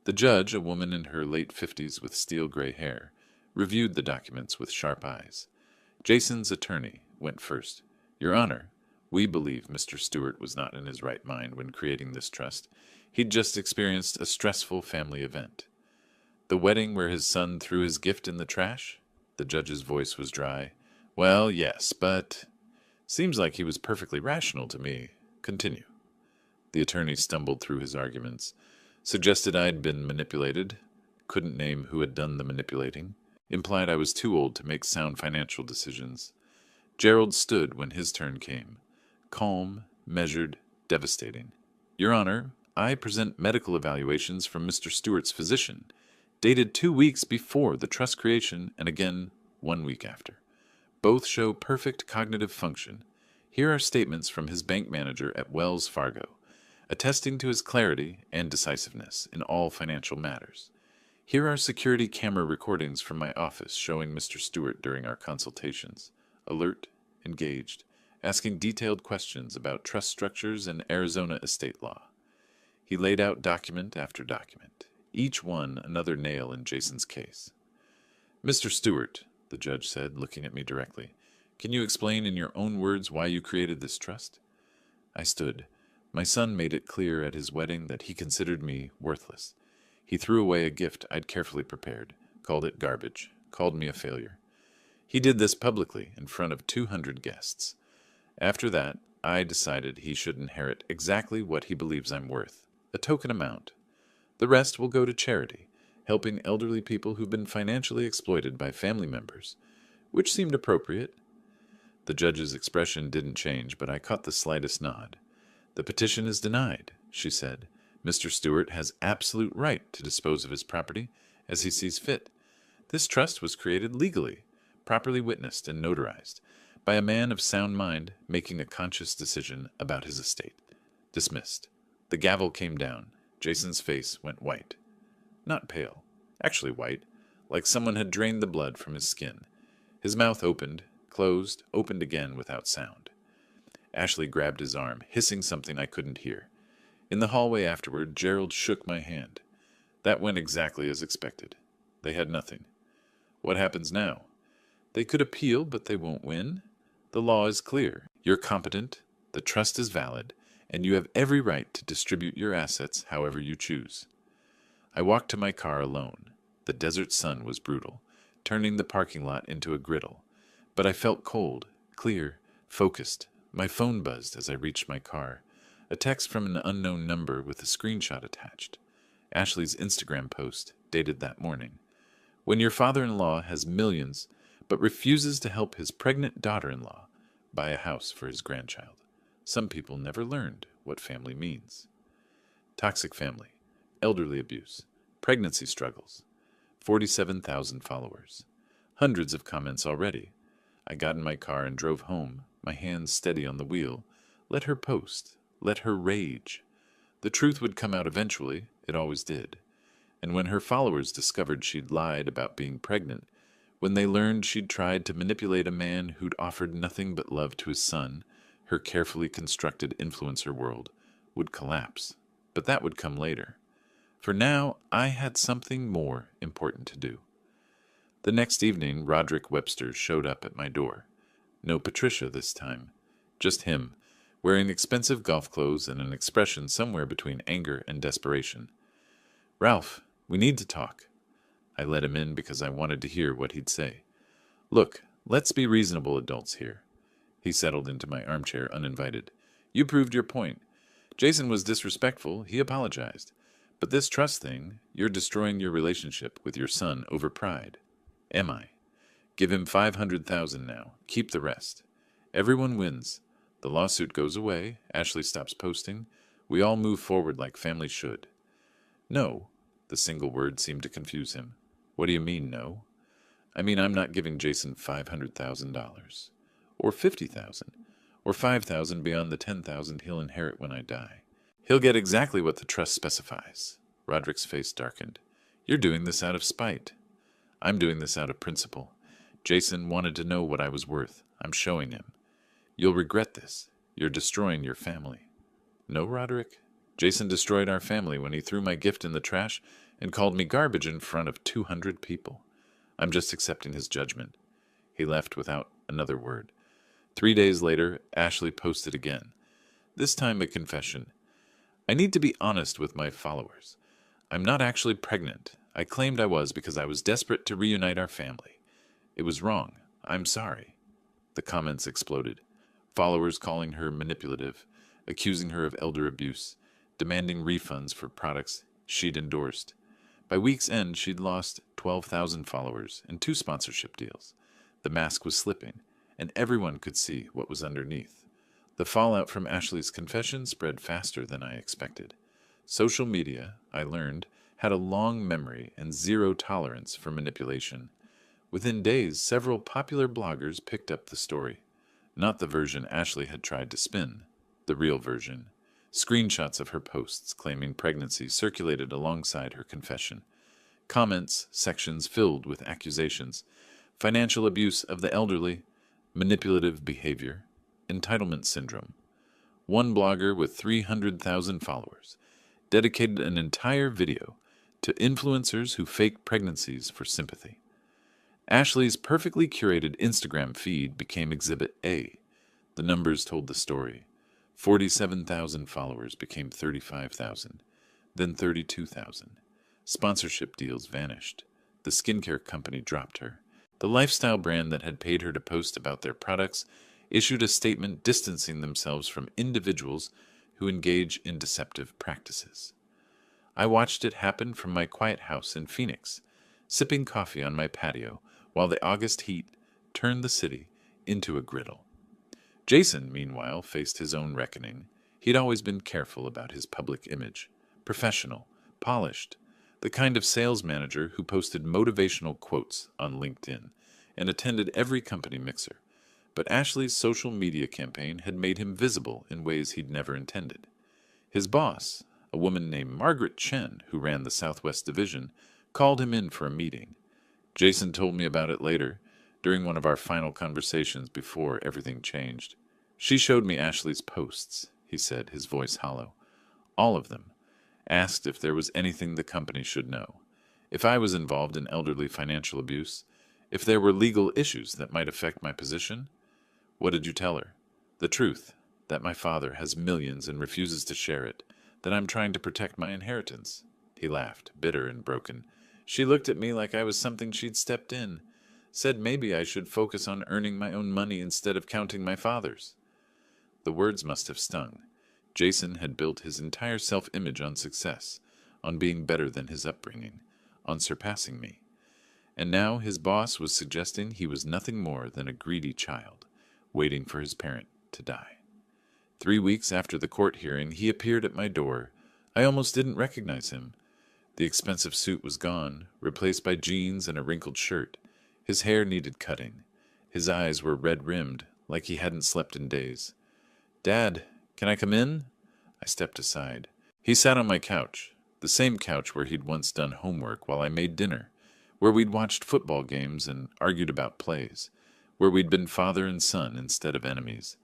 The judge, a woman in her late 50s with steel-gray hair, reviewed the documents with sharp eyes. Jason's attorney went first. Your Honor, we believe Mr. Stewart was not in his right mind when creating this trust. He'd just experienced a stressful family event. The wedding where his son threw his gift in the trash? The judge's voice was dry. Well, yes, but seems like he was perfectly rational to me. Continue. The attorney stumbled through his arguments, suggested I'd been manipulated, couldn't name who had done the manipulating, implied I was too old to make sound financial decisions. Gerald stood when his turn came, calm, measured, devastating. Your Honor, I present medical evaluations from Mr. Stewart's physician, dated 2 weeks before the trust creation and again 1 week after. Both show perfect cognitive function. Here are statements from his bank manager at Wells Fargo, attesting to his clarity and decisiveness in all financial matters. Here are security camera recordings from my office showing Mr. Stewart during our consultations, alert, engaged, asking detailed questions about trust structures and Arizona estate law. He laid out document after document, each one another nail in Jason's case. Mr. Stewart, the judge said, looking at me directly, can you explain in your own words why you created this trust? I stood. My son made it clear at his wedding that he considered me worthless. He threw away a gift I'd carefully prepared, called it garbage, called me a failure. He did this publicly in front of 200 guests. After that, I decided he should inherit exactly what he believes I'm worth, a token amount. The rest will go to charity, helping elderly people who've been financially exploited by family members, which seemed appropriate. The judge's expression didn't change, but I caught the slightest nod. The petition is denied, she said. Mr. Stewart has absolute right to dispose of his property as he sees fit. This trust was created legally, properly witnessed and notarized, by a man of sound mind making a conscious decision about his estate. Dismissed. The gavel came down. Jason's face went white. Not pale, actually white, like someone had drained the blood from his skin. His mouth opened, closed, opened again without sound. Ashley grabbed his arm, hissing something I couldn't hear. In the hallway afterward, Gerald shook my hand. That went exactly as expected. They had nothing. What happens now? They could appeal, but they won't win. The law is clear. You're competent, the trust is valid, and you have every right to distribute your assets however you choose. I walked to my car alone. The desert sun was brutal, turning the parking lot into a griddle. But I felt cold, clear, focused. My phone buzzed as I reached my car. A text from an unknown number with a screenshot attached. Ashley's Instagram post, dated that morning. When your father-in-law has millions, but refuses to help his pregnant daughter-in-law buy a house for his grandchild. Some people never learned what family means. Toxic family, elderly abuse, pregnancy struggles, 47,000 followers. Hundreds of comments already. I got in my car and drove home, my hands steady on the wheel. Let her post. Let her rage. The truth would come out eventually. It always did. And when her followers discovered she'd lied about being pregnant, when they learned she'd tried to manipulate a man who'd offered nothing but love to his son, her carefully constructed influencer world would collapse. But that would come later. For now, I had something more important to do. The next evening, Roderick Webster showed up at my door. No Patricia this time. Just him, wearing expensive golf clothes and an expression somewhere between anger and desperation. "Ralph, we need to talk." I let him in because I wanted to hear what he'd say. "Look, let's be reasonable adults here." He settled into my armchair uninvited. "You proved your point. Jason was disrespectful. He apologized. But this trust thing, you're destroying your relationship with your son over pride. Am I? Give him $500,000 now. Keep the rest. Everyone wins. The lawsuit goes away. Ashley stops posting. We all move forward like families should." "No." The single word seemed to confuse him. "What do you mean, no?" "I mean, I'm not giving Jason $500,000. Or $50,000. Or $5,000 beyond the $10,000 he'll inherit when I die. He'll get exactly what the trust specifies." Roderick's face darkened. "You're doing this out of spite." "I'm doing this out of principle. Jason wanted to know what I was worth. I'm showing him. You'll regret this. You're destroying your family." "No, Roderick. Jason destroyed our family when he threw my gift in the trash and called me garbage in front of 200 people. I'm just accepting his judgment." He left without another word. 3 days later, Ashley posted again. This time a confession. "I need to be honest with my followers. I'm not actually pregnant. I claimed I was because I was desperate to reunite our family. It was wrong. I'm sorry." The comments exploded. Followers calling her manipulative, accusing her of elder abuse, demanding refunds for products she'd endorsed. By week's end, she'd lost 12,000 followers and 2 sponsorship deals. The mask was slipping, and everyone could see what was underneath. The fallout from Ashley's confession spread faster than I expected. Social media, I learned, had a long memory and zero tolerance for manipulation. Within days, several popular bloggers picked up the story. Not the version Ashley had tried to spin, the real version. Screenshots of her posts claiming pregnancy circulated alongside her confession. Comments sections filled with accusations. Financial abuse of the elderly, manipulative behavior, entitlement syndrome. One blogger with 300,000 followers dedicated an entire video to influencers who faked pregnancies for sympathy. Ashley's perfectly curated Instagram feed became Exhibit A. The numbers told the story. 47,000 followers became 35,000, then 32,000. Sponsorship deals vanished. The skincare company dropped her. The lifestyle brand that had paid her to post about their products issued a statement distancing themselves from individuals who engage in deceptive practices. I watched it happen from my quiet house in Phoenix, sipping coffee on my patio while the August heat turned the city into a griddle. Jason, meanwhile, faced his own reckoning. He'd always been careful about his public image, professional, polished, the kind of sales manager who posted motivational quotes on LinkedIn and attended every company mixer. But Ashley's social media campaign had made him visible in ways he'd never intended. His boss, a woman named Margaret Chen, who ran the Southwest Division, called him in for a meeting. Jason told me about it later. during one of our final conversations before everything changed. She showed me Ashley's posts, he said, his voice hollow. All of them. Asked if there was anything the company should know. If I was involved in elderly financial abuse. If there were legal issues that might affect my position. What did you tell her? The truth. That my father has millions and refuses to share it. That I'm trying to protect my inheritance. He laughed, bitter and broken. She looked at me like I was something she'd stepped in. Said maybe I should focus on earning my own money instead of counting my father's. The words must have stung. Jason had built his entire self-image on success, on being better than his upbringing, on surpassing me. And now his boss was suggesting he was nothing more than a greedy child, waiting for his parent to die. 3 weeks after the court hearing, he appeared at my door. I almost didn't recognize him. The expensive suit was gone, replaced by jeans and a wrinkled shirt. His hair needed cutting. His eyes were red-rimmed, like he hadn't slept in days. "Dad, can I come in?" I stepped aside. He sat on my couch, the same couch where he'd once done homework while I made dinner, where we'd watched football games and argued about plays, where we'd been father and son instead of enemies.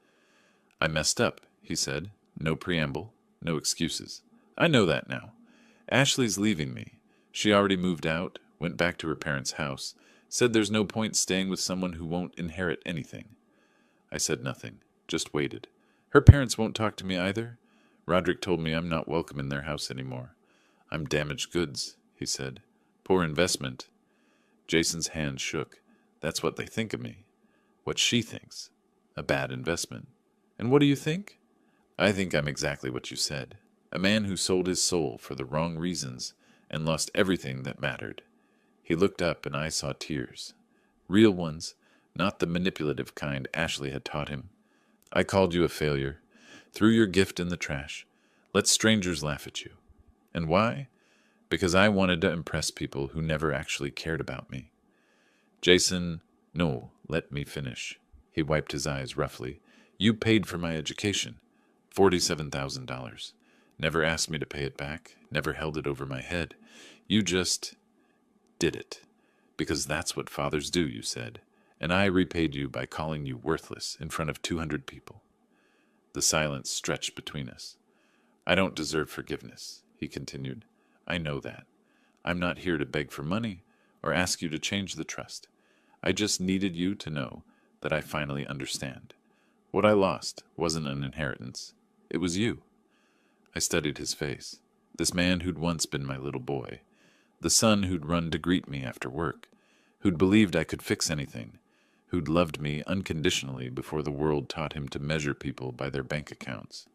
"I messed up," he said. No preamble, no excuses. "I know that now. Ashley's leaving me. She already moved out, went back to her parents' house, said there's no point staying with someone who won't inherit anything." I said nothing, just waited. "Her parents won't talk to me either? Roderick told me I'm not welcome in their house anymore. I'm damaged goods," he said. "Poor investment." Jason's hand shook. "That's what they think of me. What she thinks. A bad investment. And what do you think?" "I think I'm exactly what you said. A man who sold his soul for the wrong reasons and lost everything that mattered." He looked up and I saw tears. Real ones, not the manipulative kind Ashley had taught him. "I called you a failure. Threw your gift in the trash. Let strangers laugh at you. And why? Because I wanted to impress people who never actually cared about me." "Jason, no, let me finish." He wiped his eyes roughly. "You paid for my education. $47,000. Never asked me to pay it back. Never held it over my head. You just did it. Because that's what fathers do, you said. And I repaid you by calling you worthless in front of 200 people. The silence stretched between us. "I don't deserve forgiveness," he continued. "I know that. I'm not here to beg for money or ask you to change the trust. I just needed you to know that I finally understand. What I lost wasn't an inheritance. It was you." I studied his face. This man who'd once been my little boy. The son who'd run to greet me after work. Who'd believed I could fix anything. Who'd loved me unconditionally before the world taught him to measure people by their bank accounts.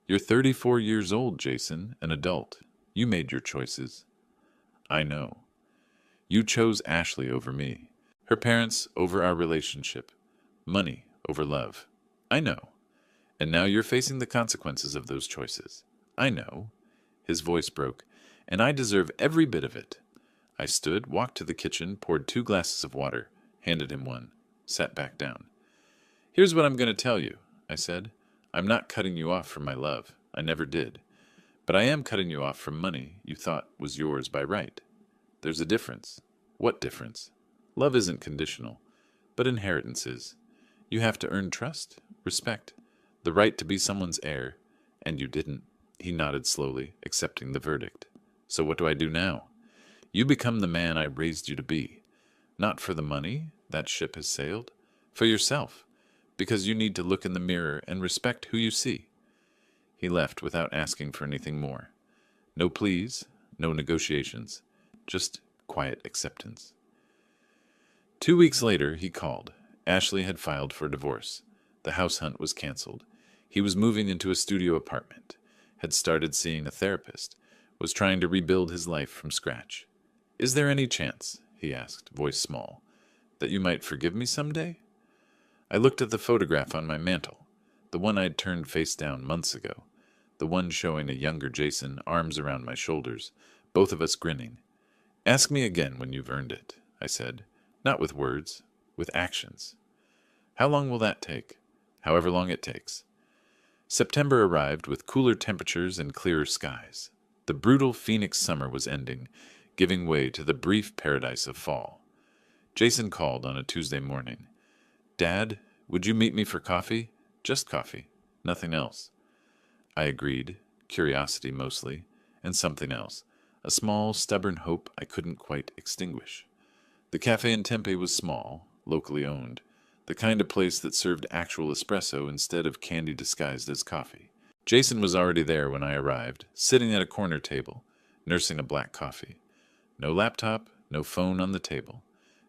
"You're 34 years old, Jason, an adult. You made your choices." "I know. You chose Ashley over me. Her parents over our relationship. Money over love. I know. And now you're facing the consequences of those choices. I know." His voice broke. "And I deserve every bit of it." I stood, walked to the kitchen, poured 2 glasses of water, handed him one, sat back down. "Here's what I'm going to tell you," I said. "I'm not cutting you off from my love. I never did. But I am cutting you off from money you thought was yours by right. There's a difference." "What difference?" "Love isn't conditional, but inheritance is. You have to earn trust, respect, the right to be someone's heir, and you didn't." He nodded slowly, accepting the verdict. "So what do I do now?" "You become the man I raised you to be. Not for the money, that ship has sailed. For yourself, because you need to look in the mirror and respect who you see." He left without asking for anything more. No pleas, no negotiations, just quiet acceptance. 2 weeks later, he called. Ashley had filed for divorce. The house hunt was canceled. He was moving into a studio apartment, had started seeing a therapist, was trying to rebuild his life from scratch. "Is there any chance," he asked, voice small, "that you might forgive me someday?" I looked at the photograph on my mantel, the one I'd turned face down months ago, the one showing a younger Jason, arms around my shoulders, both of us grinning. "Ask me again when you've earned it," I said, "not with words, with actions." "How long will that take?" "However long it takes." September arrived with cooler temperatures and clearer skies. The brutal Phoenix summer was ending, giving way to the brief paradise of fall. Jason called on a Tuesday morning. "Dad, would you meet me for coffee? Just coffee. Nothing else." I agreed, curiosity mostly, and something else, a small, stubborn hope I couldn't quite extinguish. The cafe in Tempe was small, locally owned, the kind of place that served actual espresso instead of candy disguised as coffee. Jason was already there when I arrived, sitting at a corner table, nursing a black coffee. No laptop, no phone on the table.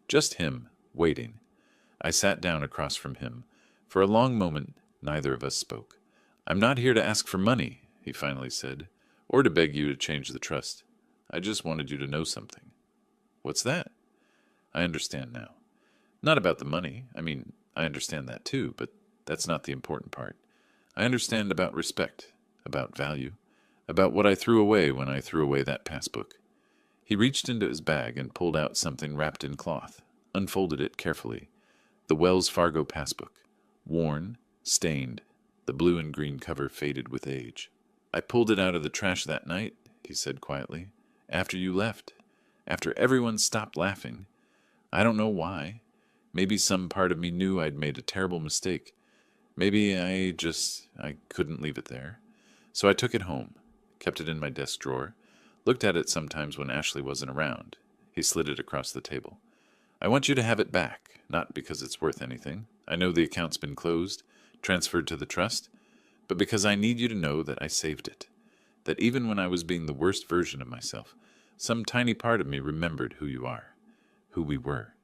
Just him, waiting. I sat down across from him. For a long moment, neither of us spoke. "I'm not here to ask for money," he finally said, "or to beg you to change the trust. I just wanted you to know something." "What's that?" "I understand now. Not about the money. I mean, I understand that too, but that's not the important part. I understand about respect, about value, about what I threw away when I threw away that passbook." He reached into his bag and pulled out something wrapped in cloth, unfolded it carefully. The Wells Fargo passbook. Worn, stained, the blue and green cover faded with age. "I pulled it out of the trash that night," he said quietly, "after you left, after everyone stopped laughing. I don't know why. Maybe some part of me knew I'd made a terrible mistake. Maybe I couldn't leave it there. So I took it home, kept it in my desk drawer, looked at it sometimes when Ashley wasn't around." He slid it across the table. "I want you to have it back, not because it's worth anything. I know the account's been closed, transferred to the trust, but because I need you to know that I saved it. That even when I was being the worst version of myself, some tiny part of me remembered who you are, who we were."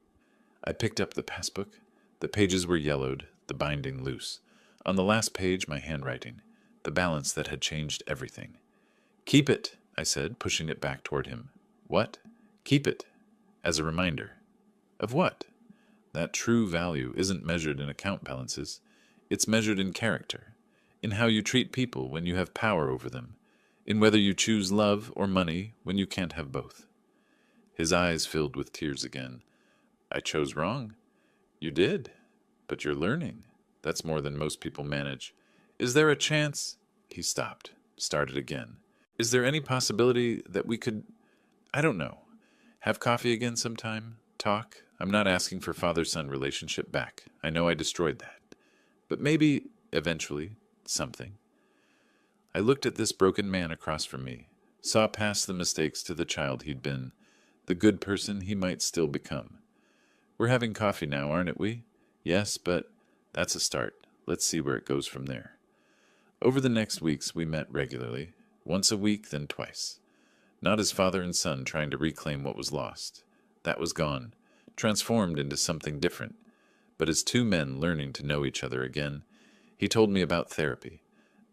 I picked up the passbook. The pages were yellowed, the binding loose. On the last page, my handwriting, the balance that had changed everything. "Keep it," I said, pushing it back toward him. "What?" "Keep it. As a reminder." "Of what?" "That true value isn't measured in account balances. It's measured in character, in how you treat people when you have power over them, in whether you choose love or money when you can't have both." His eyes filled with tears again. "I chose wrong." "You did, but you're learning. That's more than most people manage. Is there a chance—" He stopped, started again. "Is there any possibility that we could, I don't know, have coffee again sometime? Talk? I'm not asking for father-son relationship back. I know I destroyed that. But maybe, eventually, something." I looked at this broken man across from me, saw past the mistakes to the child he'd been, the good person he might still become. "We're having coffee now, aren't we?" "Yes, but that's a start. Let's see where it goes from there." Over the next weeks we met regularly, once a week, then twice. Not as father and son trying to reclaim what was lost. That was gone, transformed into something different. But as two men learning to know each other again, he told me about therapy,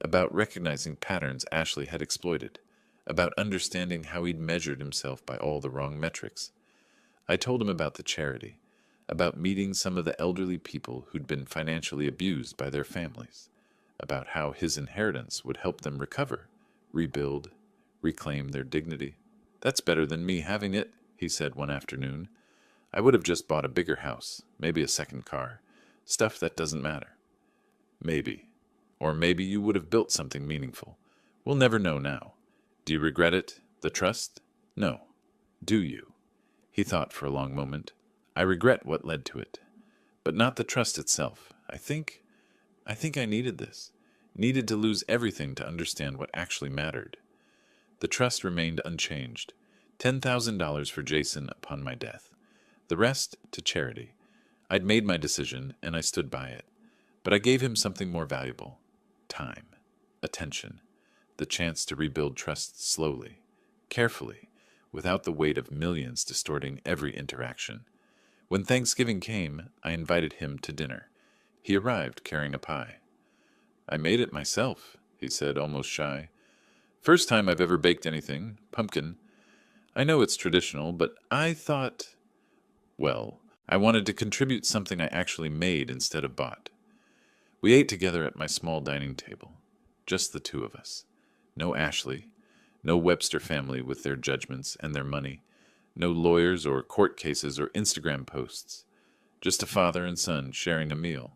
about recognizing patterns Ashley had exploited, about understanding how he'd measured himself by all the wrong metrics. I told him about the charity, about meeting some of the elderly people who'd been financially abused by their families, about how his inheritance would help them recover, rebuild, reclaim their dignity. "That's better than me having it," he said one afternoon. "I would have just bought a bigger house, maybe a second car, stuff that doesn't matter." "Maybe. Or maybe you would have built something meaningful. We'll never know now. Do you regret it? The trust? No. Do you?" He thought for a long moment. "I regret what led to it, but not the trust itself. I think I needed this. Needed to lose everything to understand what actually mattered." The trust remained unchanged. $10,000 for Jason upon my death. The rest to charity. I'd made my decision, and I stood by it. But I gave him something more valuable. Time. Attention. The chance to rebuild trust slowly, carefully, without the weight of millions distorting every interaction. When Thanksgiving came, I invited him to dinner. He arrived carrying a pie. "I made it myself," he said, almost shy. "First time I've ever baked anything. Pumpkin. I know it's traditional, but I thought, well, I wanted to contribute something I actually made instead of bought." We ate together at my small dining table. Just the two of us. No Ashley. No Webster family with their judgments and their money. No lawyers or court cases or Instagram posts. Just a father and son sharing a meal.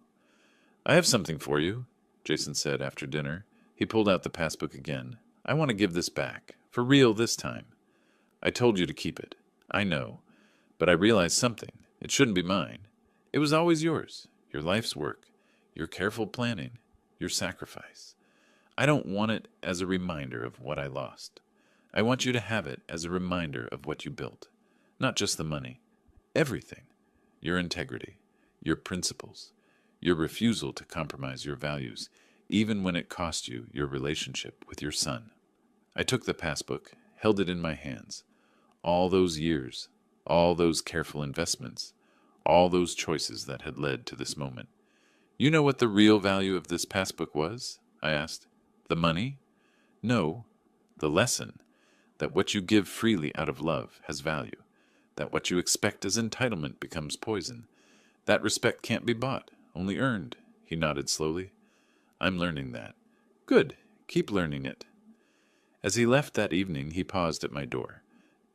"I have something for you," Jason said after dinner. He pulled out the passbook again. "I want to give this back. For real this time. I told you to keep it. I know. But I realized something. It shouldn't be mine. It was always yours, your life's work, your careful planning, your sacrifice. I don't want it as a reminder of what I lost. I want you to have it as a reminder of what you built. Not just the money. Everything. Your integrity, your principles, your refusal to compromise your values, even when it cost you your relationship with your son. I took the passbook, held it in my hands. All those years, all those careful investments, all those choices that had led to this moment. You know what the real value of this passbook was? I asked. The money? No, the lesson that what you give freely out of love has value, that what you expect as entitlement becomes poison, that respect can't be bought, only earned. He nodded slowly. I'm learning that. Good, keep learning it. As he left that evening, he paused at my door.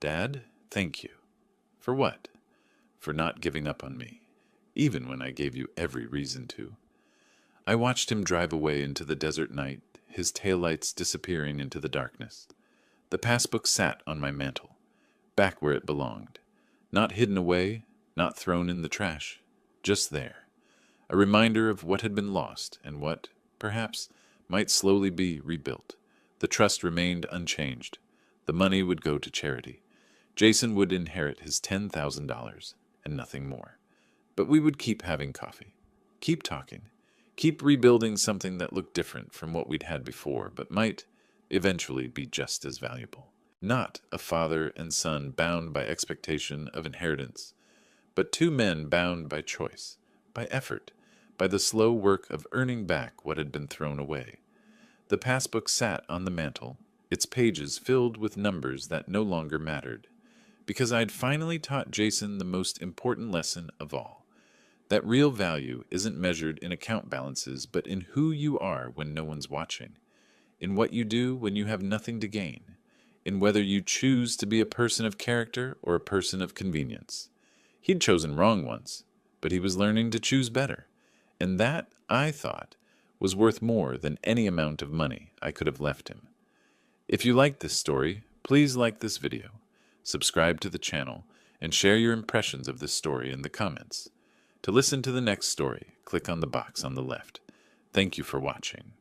Dad, thank you. For what? For not giving up on me, even when I gave you every reason to. I watched him drive away into the desert night, his taillights disappearing into the darkness. The passbook sat on my mantel, back where it belonged. Not hidden away, not thrown in the trash, just there. A reminder of what had been lost and what, perhaps, might slowly be rebuilt. The trust remained unchanged. The money would go to charity. Jason would inherit his $10,000 and nothing more. But we would keep having coffee, keep talking, keep rebuilding something that looked different from what we'd had before, but might eventually be just as valuable. Not a father and son bound by expectation of inheritance, but two men bound by choice, by effort, by the slow work of earning back what had been thrown away. The passbook sat on the mantel, its pages filled with numbers that no longer mattered, because I'd finally taught Jason the most important lesson of all, that real value isn't measured in account balances, but in who you are when no one's watching, in what you do when you have nothing to gain, in whether you choose to be a person of character or a person of convenience. He'd chosen wrong once, but he was learning to choose better, and that, I thought, was worth more than any amount of money I could have left him. If you liked this story, please like this video, subscribe to the channel, and share your impressions of this story in the comments. To listen to the next story, click on the box on the left. Thank you for watching.